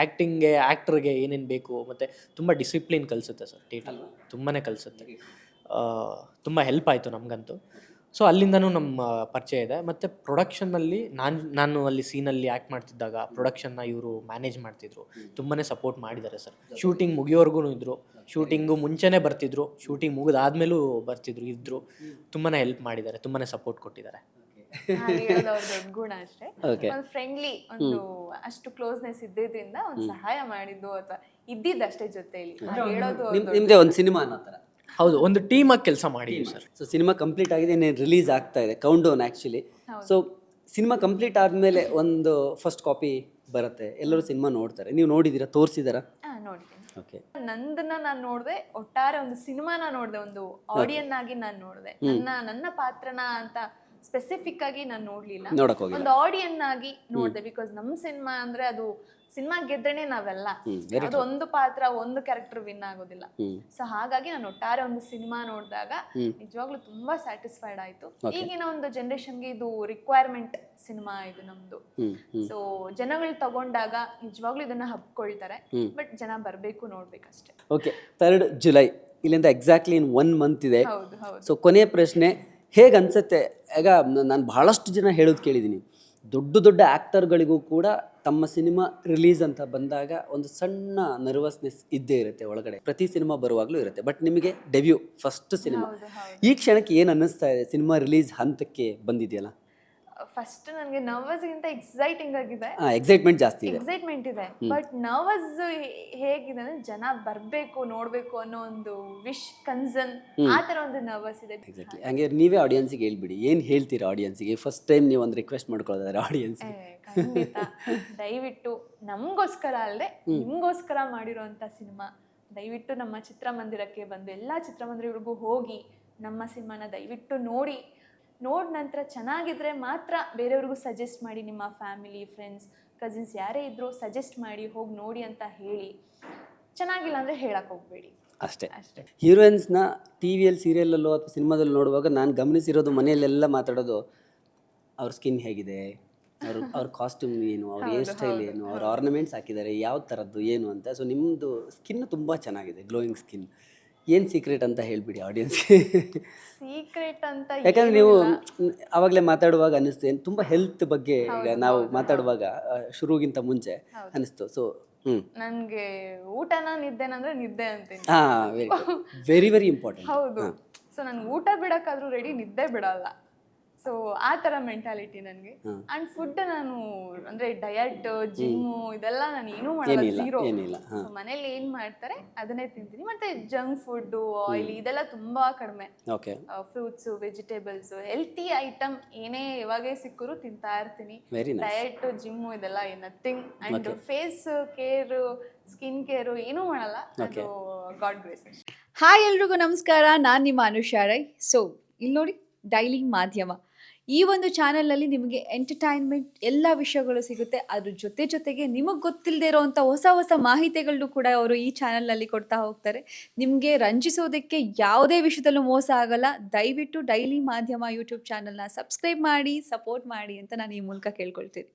ಆ್ಯಕ್ಟರ್ಗೆ ಏನೇನು ಬೇಕು, ಮತ್ತು ತುಂಬ ಡಿಸಿಪ್ಲಿನ್ ಕಲಿಸುತ್ತೆ ಸರ್ ಥಿಯೇಟರ್, ತುಂಬಾ ಕಲಿಸುತ್ತೆ. ತುಂಬ ಹೆಲ್ಪ್ ಆಯಿತು ನಮಗಂತೂ. ಸೊ ಅಲ್ಲಿಂದನೂ ನಮ್ಮ ಪರಿಚಯ ಇದೆ. ಮತ್ತು ಪ್ರೊಡಕ್ಷನ್ನಲ್ಲಿ ನಾನು ಅಲ್ಲಿ ಸೀನಲ್ಲಿ ಆ್ಯಕ್ಟ್ ಮಾಡ್ತಿದ್ದಾಗ ಪ್ರೊಡಕ್ಷನ್ನ ಇವರು ಮ್ಯಾನೇಜ್ ಮಾಡ್ತಿದ್ರು, ತುಂಬಾ ಸಪೋರ್ಟ್ ಮಾಡಿದ್ದಾರೆ ಸರ್. ಶೂಟಿಂಗ್ ಮುಗಿಯೋವರೆಗೂ ಇದ್ದರು, ಶೂಟಿಂಗು ಮುಂಚೆನೇ ಬರ್ತಿದ್ರು, ಶೂಟಿಂಗ್ ಮುಗಿದಾದ್ಮೇಲೂ ಇದ್ದರು. ತುಂಬಾ ಹೆಲ್ಪ್ ಮಾಡಿದ್ದಾರೆ, ತುಂಬಾ ಸಪೋರ್ಟ್ ಕೊಟ್ಟಿದ್ದಾರೆ. ಹೇಳೋದು ಅವ್ರ ದೊಡ್ಡ ಗುಣ ಅಷ್ಟೇ. Okay. ಒಂದು ಫ್ರೆಂಡ್ಲಿ, ಒಂದು ಅಷ್ಟು ಕ್ಲೋಸ್ನೆಸ್ ಇದ್ದಿದ್ರಿಂದ ಒಂದು ಸಹಾಯ ಮಾಡಿದ್ದು ಅಥವಾ ಇದ್ದಿದ್ದಷ್ಟೇ ಜೊತೆಲಿ ಹೇಳೋದು ಅವ್ರ ದೊಡ್ಡ- ನಿಮ್ಮದೇ ಒಂದು ಸಿನಿಮಾ ಅನ್ನೋ ಥರ. ಹೌದು, ಒಂದು ಟೀಮಾಗಿ ಕೆಲಸ ಮಾಡಿದ್ವಿ ಸರ್. ಸೊ ಸಿನಿಮಾ ಕಂಪ್ಲೀಟ್ ಆಗಿದೆ, ಇನ್ನೇನು ರಿಲೀಸ್ ಆಗ್ತಾ ಇದೆ, count down actually. So cinema complete ಆದಮೇಲೆ ಒಂದು ಫಸ್ಟ್ ಕಾಪಿ ಬರುತ್ತೆ, ಎಲ್ಲರೂ ಸಿನಿಮಾ ನೋಡ್ತಾರೆ. ನೀವು ನೋಡಿದ್ದೀರಾ, ತೋರಿಸಿದಾರಾ? ನೋಡಿದ್ದೀನಿ. ಓಕೆ. ನಂದನ್ನ ನಾನು ನೋಡಿದೆ, ಒಟ್ಟಾರೆ ಒಂದು ಸಿನಿಮಾನ ನೋಡಿದೆ, ಒಂದು ಆಡಿಯನ್ ಆಗಿ ನಾನು ನೋಡಿದೆ. ನನ್ನ ಪಾತ್ರನ ಅಂತ ಸ್ಪೆಸಿಫಿಕ್ ಆಗಿ ನಾನು ನೋಡ್ಲಿಲ್ಲ, ನೋಡಕ್ ಹೋಗಿಲ್ಲ. ಒಂದು ಆಡಿಯನ್ ಆಗಿ ನೋಡಿದೆ. ಬಿಕಾಸ್ ನಮ್ಮ ಸಿನಿಮಾ ಅಂದ್ರೆ ಅದು ಸಿನಿಮಾ ಗೆದ್ರೇನೆ ನಾವೆಲ್ಲ, ಅದು ಒಂದು ಪಾತ್ರ ಒಂದು ಕ್ಯಾರೆಕ್ಟರ್ ವಿನ್ ಆಗೋದಿಲ್ಲ. ಸೊ ಹಾಗಾಗಿ ನಾನು ಒಟ್ಟಾರೆ ಒಂದು ಸಿನಿಮಾ ನೋಡಿದಾಗ ನಿಜವಾಗ್ಲೂ ತುಂಬಾ ಸ್ಯಾಟಿಸ್ಫೈಡ್ ಆಯ್ತು. ಈಗಿನ ಒಂದು ಜನರೇಷನ್ಗೆ ಇದು ರಿಕ್ವೈರ್ಮೆಂಟ್ ಸಿನಿಮಾ ಇದು ನಮ್ದು. ಸೊ ಜನಗಳು ತಗೊಂಡಾಗ ನಿಜವಾಗ್ಲೂ ಇದನ್ನ ಹಬ್ಕೊಳ್ತಾರೆ, ಬಟ್ ಜನ ಬರ್ಬೇಕು, ನೋಡ್ಬೇಕಷ್ಟೇ. ಓಕೆ, 3 ಜುಲೈ ಇಲ್ಲಿಂದ ಎಕ್ಸಾಕ್ಟ್ಲಿ ಇನ್ 1 ಮಂತ್ ಇದೆ. ಹೌದು ಹೌದು. ಸೊ ಕೊನೆಯ ಪ್ರಶ್ನೆ, ಹೇಗೆ ಅನ್ಸುತ್ತೆ? ಈಗ ನಾನು ಬಹಳಷ್ಟು ಜನ ಹೇಳೋದು ಕೇಳಿದ್ದೀನಿ, ದೊಡ್ಡ ದೊಡ್ಡ ಆ್ಯಕ್ಟರ್ಗಳಿಗೂ ಕೂಡ ತಮ್ಮ ಸಿನಿಮಾ ರಿಲೀಸ್ ಅಂತ ಬಂದಾಗ ಒಂದು ಸಣ್ಣ ನರ್ವಸ್ನೆಸ್ ಇದ್ದೇ ಇರುತ್ತೆ ಒಳಗಡೆ, ಪ್ರತಿ ಸಿನಿಮಾ ಬರುವಾಗಲೂ ಇರುತ್ತೆ. ಬಟ್ ನಿಮಗೆ ಡೆಬ್ಯೂ ಫಸ್ಟ್ ಸಿನಿಮಾ, ಈ ಕ್ಷಣಕ್ಕೆ ಏನು ಅನ್ನಿಸ್ತಾ ಇದೆ? ಸಿನಿಮಾ ರಿಲೀಸ್ ಹಂತಕ್ಕೆ ಬಂದಿದೆಯಲ್ಲ, ಫಸ್ಟ್ ನನಗೆ ನರ್ವಸ್ ಗಿಂತ ಎಕ್ಸೈಟಿಂಗ್ ಆಗಿದೆ. ಎಕ್ಸೈಟ್ಮೆಂಟ್ ಜಾಸ್ತಿ ಇದೆ. ಎಕ್ಸೈಟ್ಮೆಂಟ್ ಇದೆ, ಬಟ್ ನರ್ವಸ್ ಹೇಗಿದೆ ಅಂದ್ರೆ ಜನ ಬರ್ಬೇಕು, ನೋಡ್ಬೇಕು ಅನ್ನೋ ಒಂದು ವಿಶ್, ಕನ್ಸರ್ನ್, ಆ ತರ ಒಂದು ನರ್ವಸ್ ಇದೆ. ಎಕ್ಸಾಕ್ಟ್ಲಿ. ಹಂಗೆ ನೀವೇ ಆಡಿಯನ್ಸಿಗೆ ಹೇಳ್ಬಿಡಿ, ಏನು ಹೇಳ್ತೀರಾ ಆಡಿಯನ್ಸಿಗೆ? ಫಸ್ಟ್ ಟೈಮ್ ನೀವು ಒಂದು ರಿಕ್ವೆಸ್ಟ್ ಮಾಡ್ಕೊಳ್ಳೋದಾದ್ರೆ ಆಡಿಯನ್ಸ್ಗೆ. ಖಂಡಿತ ದಯವಿಟ್ಟು ನಮಗೋಸ್ಕರ ಅಲ್ಲದೆ ನಿಮ್ಗೋಸ್ಕರ ಮಾಡಿರೋಂಥ ಸಿನಿಮಾ, ದಯವಿಟ್ಟು ನಮ್ಮ ಚಿತ್ರಮಂದಿರಕ್ಕೆ ಬಂದು ಎಲ್ಲ ಚಿತ್ರಮಂದಿರಗಳಿಗೂ ಹೋಗಿ ನಮ್ಮ ಸಿನಿಮಾನ ದಯವಿಟ್ಟು ನೋಡಿ ನಂತರ ಚೆನ್ನಾಗಿದ್ರೆ ಮಾತ್ರ ಬೇರೆಯವ್ರಿಗೂ ಸಜೆಸ್ಟ್ ಮಾಡಿ. ನಿಮ್ಮ ಫ್ಯಾಮಿಲಿ, ಫ್ರೆಂಡ್ಸ್, ಕಸಿನ್ಸ್ ಯಾರೇ ಇದ್ರೂ ಸಜೆಸ್ಟ್ ಮಾಡಿ, ಹೋಗಿ ನೋಡಿ ಅಂತ ಹೇಳಿ. ಚೆನ್ನಾಗಿಲ್ಲ ಅಂದರೆ ಹೇಳಕ್ಕೆ ಹೋಗಬೇಡಿ ಅಷ್ಟೇ. ಅಷ್ಟೇ. ಹೀರೋಯಿನ್ಸ್ನ ಟಿ ವಿಯಲ್ಲಿ, ಸೀರಿಯಲಲ್ಲೋ ಅಥವಾ ಸಿನಿಮಾದಲ್ಲಿ ನೋಡುವಾಗ ನಾನು ಗಮನಿಸಿರೋದು, ಮನೆಯಲ್ಲೆಲ್ಲ ಮಾತಾಡೋದು ಅವ್ರ ಸ್ಕಿನ್ ಹೇಗಿದೆ, ಅವ್ರ ಕಾಸ್ಟ್ಯೂಮ್ ಏನು, ಅವ್ರ ಹೇರ್ ಸ್ಟೈಲ್ ಏನು, ಅವ್ರ ಆರ್ನಮೆಂಟ್ಸ್ ಹಾಕಿದ್ದಾರೆ ಯಾವ ಥರದ್ದು ಏನು ಅಂತ. ಸೊ ನಿಮ್ಮದು ಸ್ಕಿನ್ ತುಂಬ ಚೆನ್ನಾಗಿದೆ, ಗ್ಲೋಯಿಂಗ್ ಸ್ಕಿನ್. ಏನು ಸೀಕ್ರೆಟ್ ಅಂತ ಹೇಳ್ಬಿಡಿ ಆಡಿಯನ್ಸ್ಗೆ. ಸೀಕ್ರೆಟ್ ಅಂತ ಯಾಕಂದ್ರೆ ನೀವು ಅವಾಗಲೇ ಮಾತಾಡುವಾಗ ಅನ್ನಿಸ್ತು, ಏನು ತುಂಬ ಹೆಲ್ತ್ ಬಗ್ಗೆ ಈಗ ನಾವು ಮಾತಾಡುವಾಗ ಶುರುಗಿಂತ ಮುಂಚೆ ಅನ್ನಿಸ್ತು. ಸೊ ನನಗೆ ಊಟನ ನಿದ್ದೆನಂದ್ರೆ ನಿದ್ದೆ ಅಂತೀನಿ. ಹಾಂ, ವೆರಿ ವೆರಿ ಇಂಪಾರ್ಟೆಂಟ್. ಹೌದು. ಸೊ ನನ್ಗೆ ಊಟ ಬಿಡಕ್ಕಾದ್ರೂ ರೆಡಿ, ನಿದ್ದೆ ಬಿಡಲ್ಲ. ಸೊ ಆ ಥರ ಮೆಂಟಾಲಿಟಿ ನನಗೆ. ಆ್ಯಂಡ್ ಫುಡ್ ನಾನು ಅಂದರೆ ಡಯಟ್, ಜಿಮ್ಮು ಇದೆಲ್ಲ ನಾನು ಏನೂ ಮಾಡಲ್ಲ, ಝೀರೋ. ಸೊ ಮನೇಲಿ ಏನು ಮಾಡ್ತಾರೆ ಅದನ್ನೇ ತಿಂತೀನಿ. ಮತ್ತೆ ಜಂಕ್ ಫುಡ್ಡು, ಆಯಿಲ್ ಇದೆಲ್ಲ ತುಂಬ ಕಡಿಮೆ. Okay. Fruits, vegetables, healthy item ಏನೇ ಯಾವಾಗೇ ಸಿಕ್ಕರೂ ತಿಂತಾ ಇರ್ತೀನಿ. Very nice. ಡಯಟ್, ಜಿಮ್ಮು ಇದೆಲ್ಲ nothing. And face care, skin care ಏನೂ ಮಾಡಲ್ಲ. ಅದು ಗಾಡ್ ಗ್ರೇಸ್. ಹಾಯ್ ಎಲ್ರಿಗೂ ನಮಸ್ಕಾರ, ನಾನು ನಿಮ್ಮ ಅನುಷಾ ರೈ. ಸೊ ಇಲ್ಲಿ ನೋಡಿ, ಡೈಲಿ ಮಾಧ್ಯಮ ಈ ಒಂದು ಚಾನಲ್ನಲ್ಲಿ ನಿಮಗೆ ಎಂಟರ್ಟೈನ್ಮೆಂಟ್ ಎಲ್ಲ ವಿಷಯಗಳು ಸಿಗುತ್ತೆ. ಅದ್ರ ಜೊತೆಗೆ ನಿಮಗೆ ಗೊತ್ತಿಲ್ಲದೆ ಇರೋವಂಥ ಹೊಸ ಮಾಹಿತಿಗಳನ್ನು ಕೂಡ ಅವರು ಈ ಚಾನಲ್ನಲ್ಲಿ ಕೊಡ್ತಾ ಹೋಗ್ತಾರೆ. ನಿಮಗೆ ರಂಜಿಸೋದಕ್ಕೆ ಯಾವುದೇ ವಿಷಯದಲ್ಲೂ ಮೋಸ ಆಗಲ್ಲ. ದಯವಿಟ್ಟು ಡೈಲಿ ಮಾಧ್ಯಮ ಯೂಟ್ಯೂಬ್ ಚಾನಲ್ನ ಸಬ್ಸ್ಕ್ರೈಬ್ ಮಾಡಿ, ಸಪೋರ್ಟ್ ಮಾಡಿ ಅಂತ ನಾನು ಈ ಮೂಲಕ ಕೇಳ್ಕೊಳ್ತೀನಿ.